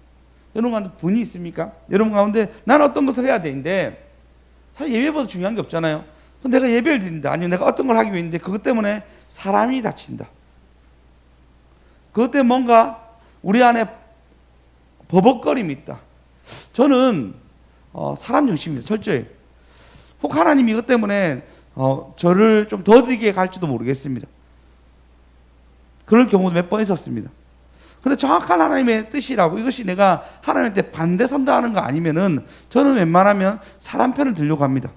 여러분 가운데 분이 있습니까? 여러분 가운데 나는 어떤 것을 해야 되는데, 사실 예배보다 중요한 게 없잖아요. 내가 예배를 드린다, 아니면 내가 어떤 걸 하기 위해인데 그것 때문에 사람이 다친다. 그것 때문에 뭔가 우리 안에 버벅거림이 있다. 저는 사람 중심입니다. 철저히. 혹 하나님이 이것 때문에 저를 좀 더디게 갈지도 모르겠습니다. 그럴 경우도 몇 번 있었습니다. 근데 정확한 하나님의 뜻이라고, 이것이 내가 하나님한테 반대 선다 하는 거 아니면은 저는 웬만하면 사람 편을 들려고 합니다.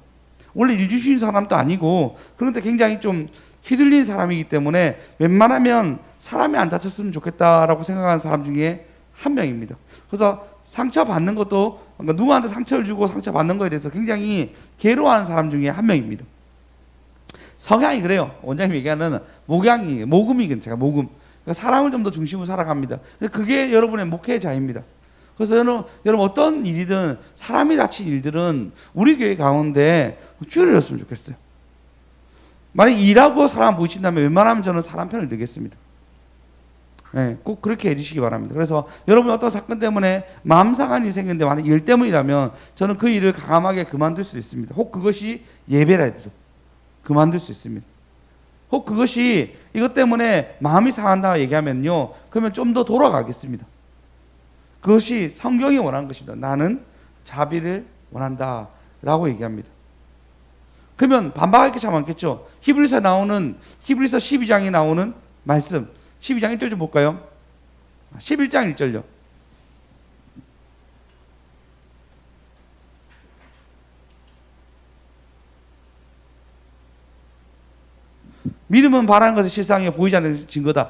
원래 일 주시는 사람도 아니고, 그런데 굉장히 좀 휘둘린 사람이기 때문에 웬만하면 사람이 안 다쳤으면 좋겠다라고 생각하는 사람 중에 한 명입니다. 그래서 상처받는 것도, 그러니까 누구한테 상처를 주고 상처받는 거에 대해서 굉장히 괴로워하는 사람 중에 한 명입니다. 성향이 그래요. 원장님 얘기하는 모금이건 제가 모금. 그러니까 사람을 좀 더 중심으로 살아갑니다. 그게 여러분의 목회자입니다. 그래서 여러분 어떤 일이든 사람이 다친 일들은 우리 교회 가운데 줄여졌으면 좋겠어요. 만약 일하고 사람 보이신다면 웬만하면 저는 사람 편을 들겠습니다. 네, 꼭 그렇게 해주시기 바랍니다. 그래서 여러분 어떤 사건 때문에 마음 상한 일이 생겼는데 만약 일 때문이라면 저는 그 일을 과감하게 그만둘 수 있습니다. 혹 그것이 예배라 해도 그만둘 수 있습니다. 혹 그것이 이것 때문에 마음이 상한다 얘기하면요, 그러면 좀 더 돌아가겠습니다. 그것이 성경이 원하는 것입니다. 나는 자비를 원한다 라고 얘기합니다. 그러면 반박할 게 참 많겠죠. 히브리서 12장에 나오는 말씀 12장 1절 좀 볼까요? 11장 1절요. 믿음은 바라는 것을 실상에 보이지 않는 증거다.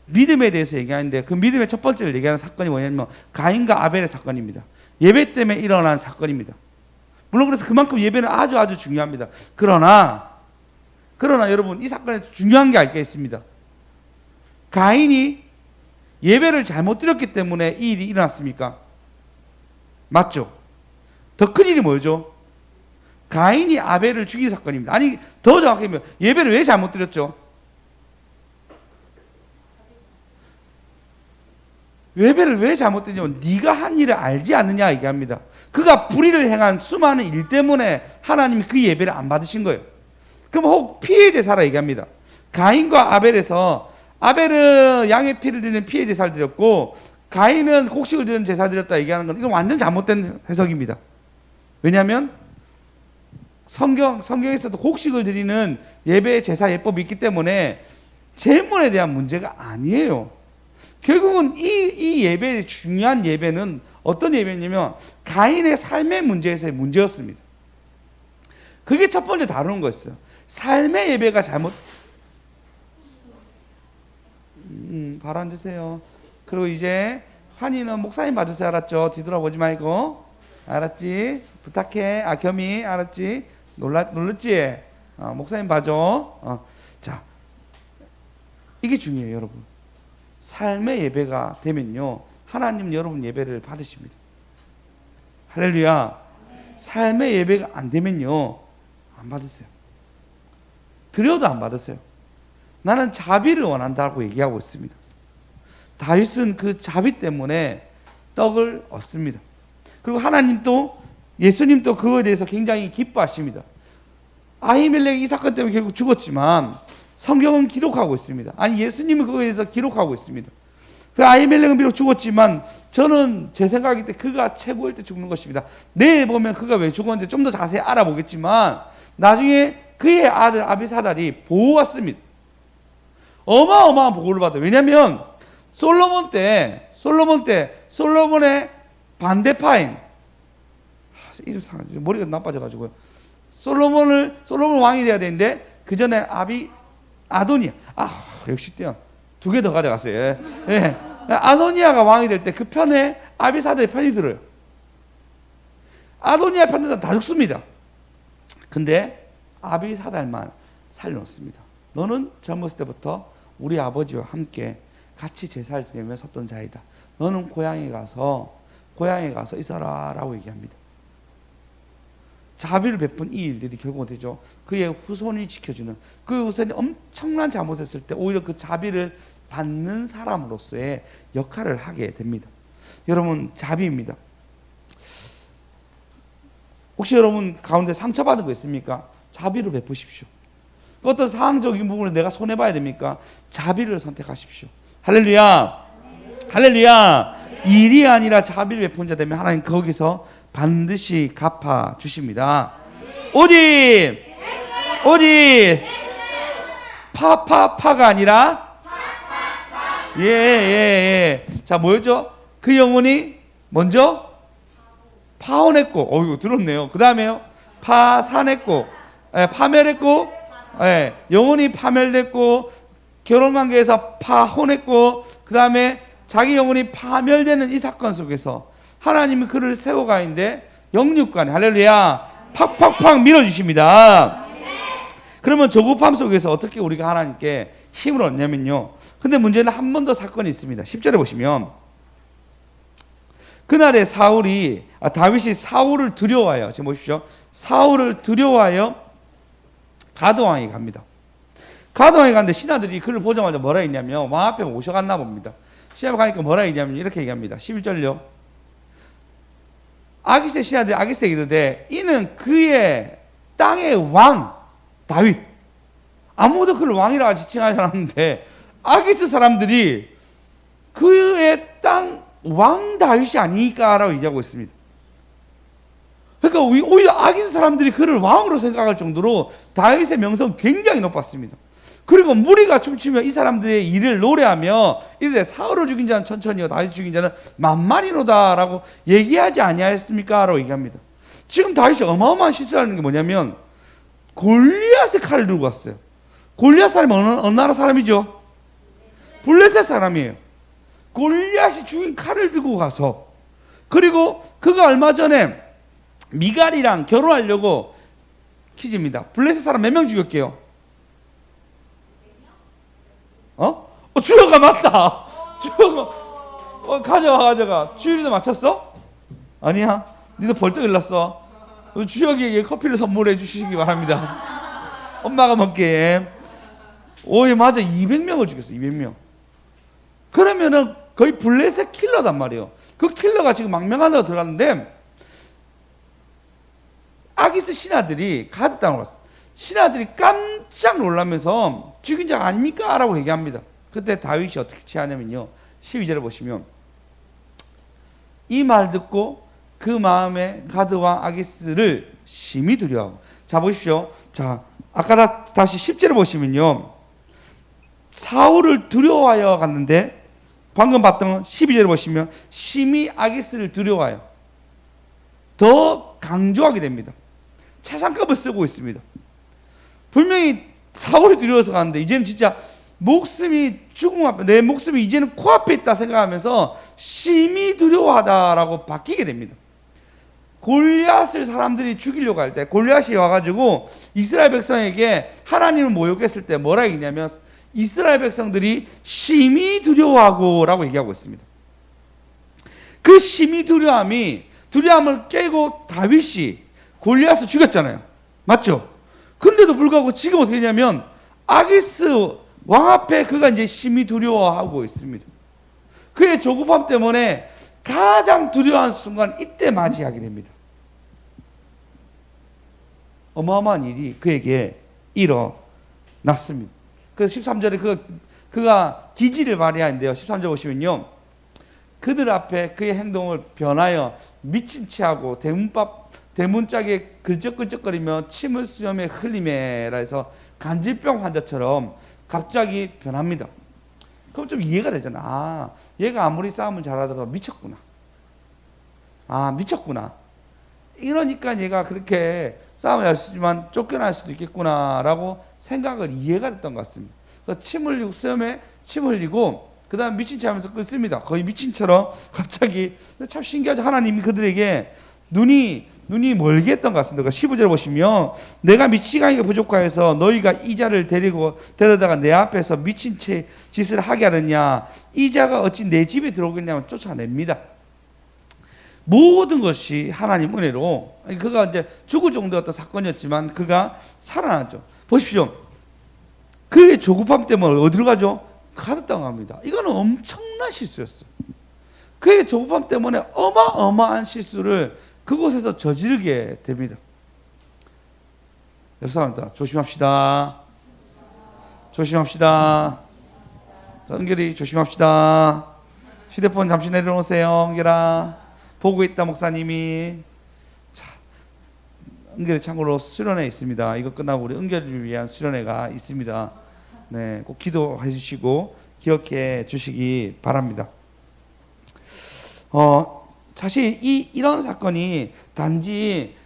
믿음에 대해서 얘기하는데 그 믿음의 첫 번째를 얘기하는 사건이 뭐냐면 가인과 아벨의 사건입니다. 예배 때문에 일어난 사건입니다. 물론 그래서 그만큼 예배는 아주 중요합니다. 그러나 여러분 이 사건에 중요한 게 알게 있습니다. 가인이 예배를 잘못 드렸기 때문에 이 일이 일어났습니까? 맞죠? 더 큰 일이 뭐죠? 가인이 아벨을 죽인 사건입니다. 아니 더 정확히 하면 예배를 왜 잘못 드렸죠? 예배를 왜 잘못 드렸냐면 네가 한 일을 알지 않느냐 얘기합니다. 그가 불의를 행한 수많은 일 때문에 하나님이 그 예배를 안 받으신 거예요. 그럼 혹 피해 제사라 얘기합니다. 가인과 아벨에서 아벨은 양의 피를 드리는 피해 제사를 드렸고 가인은 곡식을 드리는 제사 드렸다 얘기하는 건 이건 완전 잘못된 해석입니다. 왜냐하면 성경에서도 곡식을 드리는 예배 제사 예법이 있기 때문에 제물에 대한 문제가 아니에요. 결국은 이 예배의 중요한 예배는 어떤 예배냐면 가인의 삶의 문제에서의 문제였습니다. 그게 첫 번째 다루는 거였어요. 삶의 예배가 잘못 바로 앉으세요. 그리고 이제 환희는 목사님 봐주세요. 알았죠? 뒤돌아보지 말고. 알았지? 부탁해. 겸이 알았지? 놀랐지? 목사님 봐줘. 자, 이게 중요해요, 여러분. 삶의 예배가 되면요, 하나님 여러분 예배를 받으십니다. 할렐루야. 삶의 예배가 안 되면요, 안 받으세요. 드려도 안 받으세요. 나는 자비를 원한다고 얘기하고 있습니다. 다윗은 그 자비 때문에 떡을 얻습니다. 그리고 하나님도 예수님도 그거에 대해서 굉장히 기뻐하십니다. 아히멜렉이 이 사건 때문에 결국 죽었지만 성경은 기록하고 있습니다. 아니 예수님은 그거에 대해서 기록하고 있습니다. 그 아히멜렉은 비록 죽었지만 저는 제 생각일 때 그가 최고일 때 죽는 것입니다. 내일 보면 그가 왜 죽었는지 좀 더 자세히 알아보겠지만 나중에 그의 아들 아비사달이 보호받습니다. 어마어마한 보호를 받아요. 왜냐하면 솔로몬의 반대파인 이름 머리가 나빠져가지고요. 솔로몬 왕이 돼야 되는데 그 전에 아도니아 역시 띄어 두 개 더 가져갔어요. 예. 아도니아가 왕이 될 때 그 편에 아비사달의 편이 들어요. 아도니아 편들은 다 죽습니다. 근데 아비사달만 살려놓습니다. 너는 젊었을 때부터 우리 아버지와 함께 같이 제사를 지내며 섰던 자이다. 너는 고향에 가서 있어라 라고 얘기합니다. 자비를 베푼 이 일들이 결국은 되죠. 그의 후손이 지켜주는, 그 후손이 엄청난 잘못했을 때 오히려 그 자비를 받는 사람으로서의 역할을 하게 됩니다. 여러분, 자비입니다. 혹시 여러분 가운데 상처받은 거 있습니까? 자비를 베푸십시오. 어떤 상황적인 부분을 내가 손해봐야 됩니까? 자비를 선택하십시오. 할렐루야. 할렐루야. 일이 아니라 자비를 베푼 자 되면 하나님 거기서 반드시 갚아주십니다. 오직 파가 아니라 예. 자, 뭐였죠? 그 영혼이 먼저 파혼했고, 이거 들었네요. 그 다음에요, 파산했고, 파멸했고, 영혼이 파멸됐고, 결혼관계에서 파혼했고, 그 다음에 자기 영혼이 파멸되는 이 사건 속에서 하나님이 그를 세워가는데 영육간에 할렐루야 팍팍팍 밀어주십니다. 그러면 조급함 속에서 어떻게 우리가 하나님께 힘을 얻냐면요, 근데 문제는 한 번 더 사건이 있습니다. 10절에 보시면 그날에 다윗이 사울을 두려워하여, 지금 보십시오. 사울을 두려워하여 가드왕에게 갑니다. 가드왕에 갔는데 신하들이 그를 보자마자 뭐라 했냐면 왕 앞에 모셔갔나 봅니다. 신하에 가니까 뭐라 했냐면 이렇게 얘기합니다. 11절요. 아기스의 신하들이 아기스에게 이르되 이는 그의 땅의 왕 다윗. 아무도 그를 왕이라고 지칭하지 않았는데 아기스 사람들이 그의 땅 왕 다윗이 아니니까라고 얘기하고 있습니다. 그러니까 오히려 아기스 사람들이 그를 왕으로 생각할 정도로 다윗의 명성은 굉장히 높았습니다. 그리고 무리가 춤추며 이 사람들의 일을 노래하며 이르되 사울을 죽인 자는 천천히요 다윗 죽인 자는 만만이로다라고 얘기하지 아니하였습니까? 라고 얘기합니다. 지금 다윗이 어마어마한 실수하는 게 뭐냐면 골리앗의 칼을 들고 왔어요. 골리앗 사람이 어느 나라 사람이죠? 블레셋 사람이에요. 골리앗이 죽인 칼을 들고 가서, 그리고 그가 얼마 전에 미갈이랑 결혼하려고, 퀴즈입니다. 블레셋 사람 몇 명 죽였게요? 주여가 맞다. 주여가 가져가. 주일이도 맞췄어? 아니야. 니도 벌떡 일났어. 주여에게 커피를 선물해 주시기 바랍니다. 엄마가 먹기에. 오이 맞아. 200명을 죽였어. 200명. 그러면은 거의 블레셋 킬러단 말이에요. 그 킬러가 지금 망명한다고 들어갔는데 아기스 신하들이 가드 땅으로 갔어요. 신하들이 깜짝 놀라면서 죽인 자가 아닙니까? 라고 얘기합니다. 그때 다윗이 어떻게 취하냐면요. 12절에 보시면 이 말 듣고 그 마음에 가드와 아기스를 심히 두려워하고. 자 보십시오. 자 아까 다시 10절에 보시면요. 사울을 두려워하여 갔는데 방금 봤던 12절에 보시면 심히 아기스를 두려워하여 더 강조하게 됩니다. 차상급을 쓰고 있습니다. 분명히 사울이 두려워서 가는데 이제는 진짜 목숨이 죽음 앞에, 내 목숨이 이제는 코앞에 있다 생각하면서 심히 두려워하다라고 바뀌게 됩니다. 골리앗을 사람들이 죽이려고 할 때 골리앗이 와가지고 이스라엘 백성에게 하나님을 모욕했을 때 뭐라 얘기냐면 이스라엘 백성들이 심히 두려워하고 라고 얘기하고 있습니다. 그 심히 두려움을 깨고 다윗이 골리앗을 죽였잖아요. 맞죠? 근데도 불구하고 지금 어떻게 되냐면 아기스 왕 앞에 그가 이제 심히 두려워하고 있습니다. 그의 조급함 때문에 가장 두려워하는 순간 이때 맞이하게 됩니다. 어마어마한 일이 그에게 일어났습니다. 그래서 13절에 그가 기지를 발휘하는데요. 13절 보시면요. 그들 앞에 그의 행동을 변하여 미친 체하고 대문짝에 글적글적거리며 침을 수염에 흘리매라 해서 간질병 환자처럼 갑자기 변합니다. 그럼 좀 이해가 되잖아. 아, 얘가 아무리 싸움을 잘하더라도 미쳤구나. 아, 미쳤구나. 이러니까 얘가 그렇게 싸움을 잘하지만 쫓겨날 수도 있겠구나라고 생각을 이해가 됐던 것 같습니다. 그래서 침 흘리고 수염에 침 흘리고 그 다음 미친 체 하면서 끊습니다. 거의 미친처럼 갑자기. 참 신기하죠. 하나님이 그들에게 눈이 멀게 했던 것 같습니다. 15절 보시면 내가 미치광이가 부족하여서 너희가 이 자를 데려다가 내 앞에서 미친 채 짓을 하게 하느냐. 이 자가 어찌 내 집에 들어오겠냐면 쫓아냅니다. 모든 것이 하나님 은혜로 그가 이제 죽을 정도였던 사건이었지만 그가 살아났죠. 보십시오. 그의 조급함 때문에 어디로 가죠? 가드 땅 갑니다. 이거는 엄청난 실수였어요. 그의 조급함 때문에 어마어마한 실수를 그곳에서 저지르게 됩니다. 옆 사람들 조심합시다. 조심합시다. 자, 은결이 조심합시다. 휴대폰 잠시 내려놓으세요. 은결아. 보고 있다 목사님이. 자, 은결이 참고로 수련회 있습니다. 이거 끝나고 우리 은결을 위한 수련회가 있습니다. 네, 꼭 기도해 주시고 기억해 주시기 바랍니다. 사실 이런 사건이 단지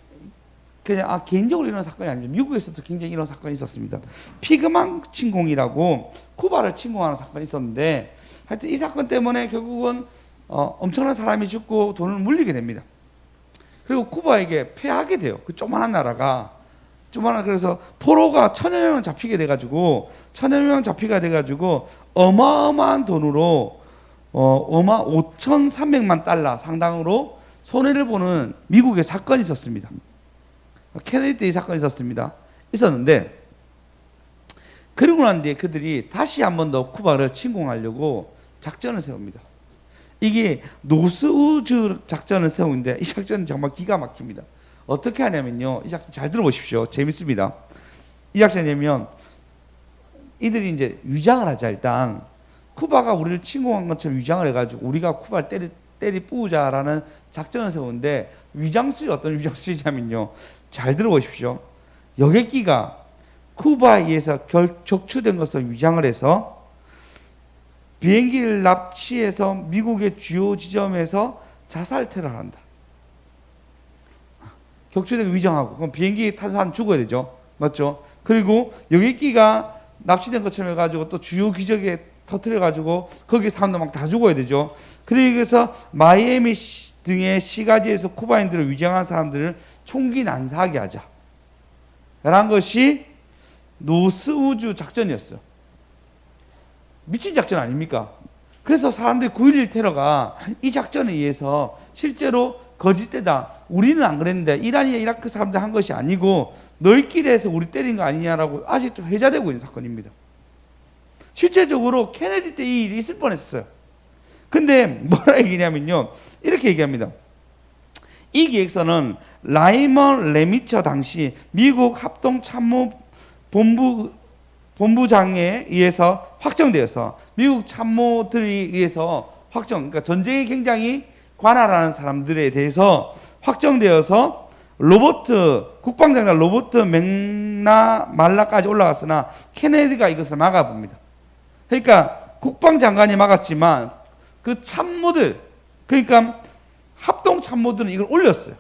그냥 개인적으로 이런 사건이 아닙니다. 미국에서도 굉장히 이런 사건이 있었습니다. 피그망 침공이라고 쿠바를 침공하는 사건이 있었는데 하여튼 이 사건 때문에 결국은 엄청난 사람이 죽고 돈을 물리게 됩니다. 그리고 쿠바에게 패하게 돼요. 그 조그만한 나라가 조만간 그래서 포로가 1,000여 명 잡히게 돼가지고 어마어마한 돈으로 5,300만 달러 상당으로 손해를 보는 미국의 사건이 있었습니다. 케네디 때 이 사건이 있었는데 그러고 난 뒤에 그들이 다시 한 번 더 쿠바를 침공하려고 작전을 세웁니다. 이게 노스우즈 작전을 세우는데 이 작전은 정말 기가 막힙니다. 어떻게 하냐면요, 이 작전 잘 들어보십시오. 재밌습니다. 이 작전이면 이들이 이제 위장을 하자. 일단 쿠바가 우리를 침공한 것처럼 위장을 해가지고 우리가 쿠바를 때리 뿌우자라는 작전을 세우는데 위장술이 어떤 위장술이냐면요, 잘 들어보십시오. 여객기가 쿠바에 의해서 적추된 것을 위장을 해서 비행기를 납치해서 미국의 주요 지점에서 자살 테러를 한다. 격추된 거 위장하고 그럼 비행기 탄 사람 죽어야 되죠, 맞죠? 그리고 여객기가 납치된 것처럼 해가지고 또 주요 기적에 터뜨려가지고 거기 사람들 막 다 죽어야 되죠. 그래서 마이애미 등의 시가지에서 쿠바인들을 위장한 사람들을 총기 난사하게 하자 라는 것이 노스우즈 작전이었어요. 미친 작전 아닙니까? 그래서 사람들이 9.11 테러가 이 작전에 의해서 실제로 거짓되다, 우리는 안 그랬는데 이란이나 이라크 사람들 한 것이 아니고 너희끼리 해서 우리 때린 거 아니냐라고 아직도 회자되고 있는 사건입니다. 실제적으로 케네디 때 이 일이 있을 뻔했어요. 근데 뭐라 얘기냐면요, 이렇게 얘기합니다. 이 계획서는 라이먼 레미처 당시 미국 합동참모본부장에 의해서 확정되어서 미국 참모들에 의해서 그러니까 전쟁에 굉장히 관할하는 사람들에 대해서 확정되어서 국방장관 로버트 맥나말라까지 올라갔으나 케네디가 이것을 막아봅니다. 그러니까 국방장관이 막았지만 그 참모들, 그러니까 합동참모들은 이걸 올렸어요.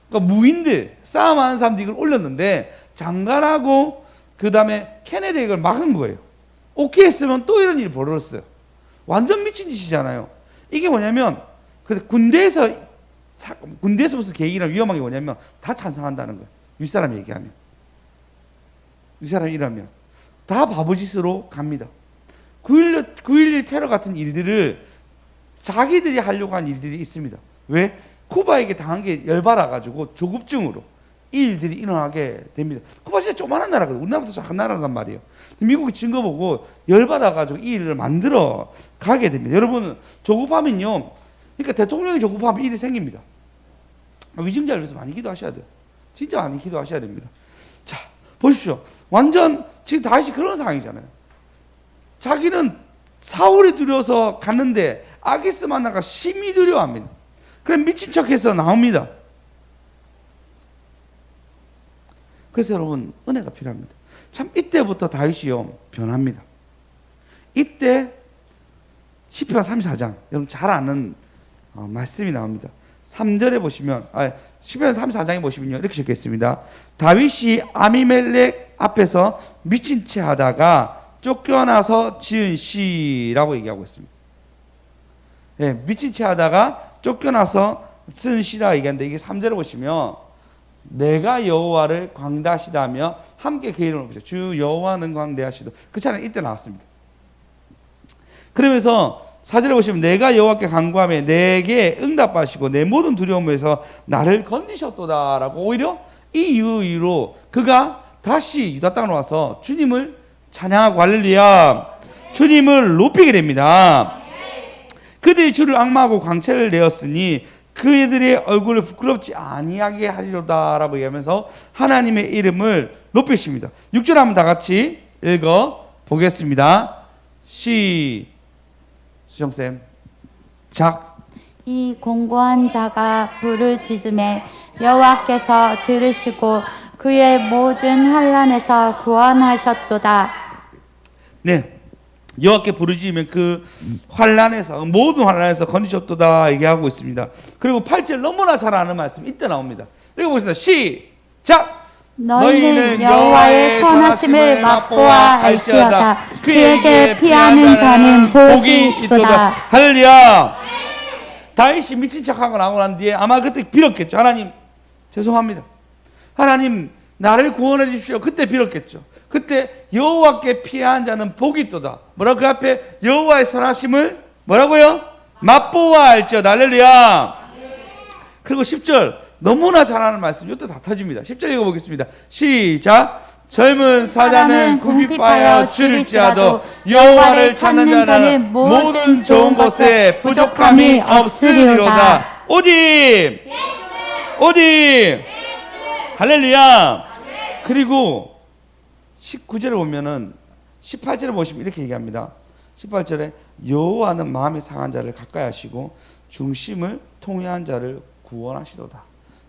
그러니까 무인들, 싸움하는 사람들이 이걸 올렸는데 장관하고 그 다음에 케네디가 이걸 막은 거예요. 오케이 했으면 또 이런 일이 벌어졌어요. 완전 미친 짓이잖아요. 이게 뭐냐면 군대에서 무슨 계획이나 위험한 게 뭐냐면 다 찬성한다는 거예요. 윗사람이 얘기하면, 윗사람이 이러면 다 바보짓으로 갑니다. 9.11 테러 같은 일들을 자기들이 하려고 한 일들이 있습니다. 왜? 쿠바에게 당한 게 열받아가지고 조급증으로 이 일들이 일어나게 됩니다. 쿠바 진짜 조그만한 나라거든요. 우리나라보다 작은 나라란 말이에요. 미국이 증거 보고 열받아가지고 이 일을 만들어 가게 됩니다. 여러분, 조급하면요, 그러니까 대통령이 조급하면 일이 생깁니다. 위증자를 위해서 많이 기도하셔야 돼요. 진짜 많이 기도하셔야 됩니다. 자, 보십시오. 완전 지금 다윗이 그런 상황이잖아요. 자기는 사울이 두려워서 갔는데 아기스 만나가 심히 두려워합니다. 그럼 미친 척해서 나옵니다. 그래서 여러분, 은혜가 필요합니다. 참 이때부터 다윗이요 변합니다. 이때 시편 34장 여러분 잘 아는 말씀이 나옵니다. 3절에 보시면 시편 34장에 보시면요 이렇게 적혀 있습니다. 다윗이 아비멜렉 앞에서 미친 채 하다가 쫓겨나서 지은 시라고 얘기하고 있습니다. 예, 미친 채 하다가 쫓겨나서 쓴 시라 얘기하는데 이게 3절에 보시면 내가 여호와를 광대하시다며 함께 그 이름을 부르죠. 주 여호와는 광대하시도, 그 차례는 이때 나왔습니다. 그러면서 4절에 보시면 내가 여호와께 간구하며 내게 응답하시고 내 모든 두려움에서 나를 건지셨도다라고 오히려 이 이유로 그가 다시 유다 땅으로 와서 주님을 찬양하고 할렐루야 주님을 높이게 됩니다. 그들이 주를 앙마하고 광채를 내었으니 그들의 얼굴을 부끄럽지 아니하게 하리로다라고 얘기하면서 하나님의 이름을 높이십니다. 6절 한번 다 같이 읽어 보겠습니다. 수정쌤 작. 이 공고한 자가 부르짖음에 여호와께서 들으시고 그의 모든 환난에서 구원하셨도다. 네, 여호와께 부르짖으면 그 환난에서 모든 환난에서 건지셨도다 얘기하고 있습니다. 그리고 8절 너무나 잘 아는 말씀 이때 나옵니다. 읽어보겠습니다. 시작. 너희는 여호와의 선하심을 맛보아 알지어다. 그에게 피하는 자는 복이 있도다. 할렐루야. 다윗이 미친 척하고 나오고 난 뒤에 아마 그때 빌었겠죠. 하나님 죄송합니다. 하나님 나를 구원해 주십시오. 그때 빌었겠죠. 그때 여호와께 피한 자는 복이 있도다. 뭐라고 그 앞에 여호와의 선하심을 뭐라고요? 맛보아 알지어다. 할렐루야. 그리고 10절 너무나 잘하는 말씀. 이것도 다 터집니다. 10절 읽어보겠습니다. 시작. 젊은 사자는 궁핍하여 줄일지라도 여호와를 찾는 자는 모든 좋은 것에 부족함이 없으리로다. 오직 할렐루야. 그리고 19절을 보면은 18절을 보시면 이렇게 얘기합니다. 18절에 여호와는 마음이 상한 자를 가까이 하시고 중심을 통회한 자를 구원하시도다.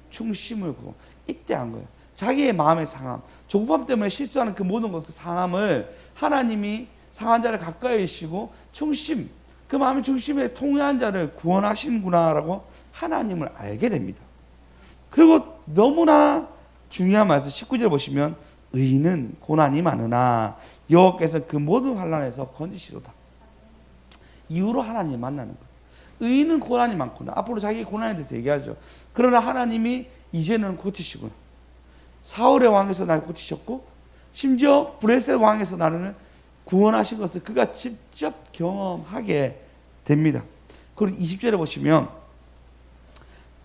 중심을 구원. 이때 한 거예요. 자기의 마음의 상함, 조급함 때문에 실수하는 그 모든 것을 상함을 하나님이 상한 자를 가까이 하시고 중심, 그 마음의 중심에 통회한 자를 구원하시는구나라고 하나님을 알게 됩니다. 그리고 너무나 중요한 말씀 19절 보시면 의인은 고난이 많으나 여호와께서 그 모든 환난에서 건지시도다. 이후로 하나님을 만나는 거예요. 의인은 고난이 많구나. 앞으로 자기 고난에 대해서 얘기하죠. 그러나 하나님이 이제는 고치시구나. 사울의 왕에서 날 고치셨고 심지어 브레셋 왕에서 나를 구원하신 것을 그가 직접 경험하게 됩니다. 그리고 20절에 보시면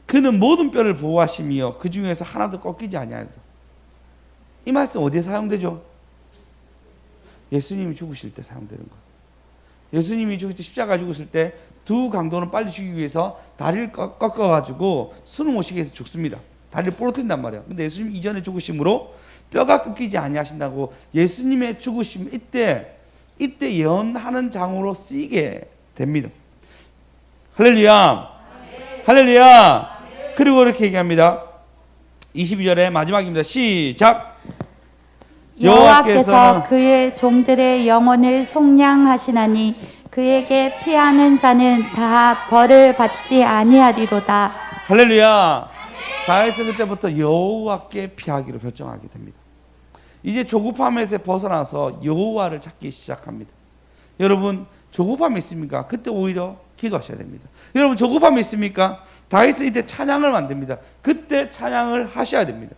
그는 모든 뼈를 보호하시며 그 중에서 하나도 꺾이지 아니하리라. 이 말씀 어디에 사용되죠? 예수님이 죽으실 때 사용되는 거예요. 예수님이 죽을 때 십자가 죽으실 때 두 강도는 빨리 죽이기 위해서 다리를 꺾어가지고 숨을 못 쉬게 해서 죽습니다. 다리를 부러뜨린단 말이에요. 근데 예수님 이전에 죽으심으로 뼈가 끊기지 아니하신다고 예수님의 죽으심 이때 예언하는 장으로 쓰이게 됩니다. 할렐루야. 할렐루야. 그리고 이렇게 얘기합니다. 22절의 마지막입니다. 시작. 여호와께서 그의 종들의 영혼을 속량하시나니 그에게 피하는 자는 다 벌을 받지 아니하리로다. 할렐루야. 다윗은 그때부터 여호와께 피하기로 결정하게 됩니다. 이제 조급함에서 벗어나서 여호와를 찾기 시작합니다. 여러분 조급함이 있습니까? 그때 오히려 기도하셔야 됩니다. 여러분 조급함이 있습니까? 다윗은 이때 찬양을 만듭니다. 그때 찬양을 하셔야 됩니다.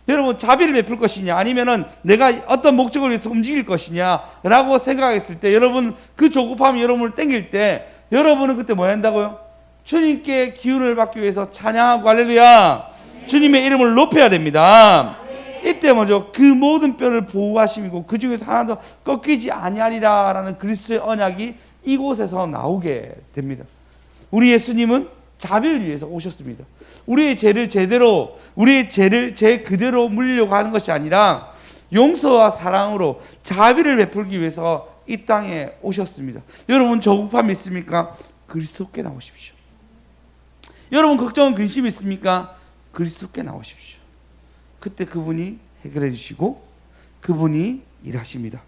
여러분 자비를 베풀 것이냐 아니면은 내가 어떤 목적을 위해서 움직일 것이냐라고 생각했을 때 여러분 그 조급함이 여러분을 땡길 때 여러분은 그때 뭐 한다고요? 주님께 기운을 받기 위해서 찬양하고 할렐루야 주님의 이름을 높여야 됩니다. 이때 먼저 그 모든 뼈를 보호하심이고 그 중에서 하나도 꺾이지 아니하리라라는 그리스도의 언약이 이곳에서 나오게 됩니다. 우리 예수님은 자비를 위해서 오셨습니다. 우리의 죄를 제 그대로 물리려고 하는 것이 아니라 용서와 사랑으로 자비를 베풀기 위해서 이 땅에 오셨습니다. 여러분 조급함이 있습니까? 그리스도께 나오십시오. 여러분 걱정 근심이 있습니까? 그리스도께 나오십시오. 그때 그분이 해결해 주시고 그분이 일하십니다.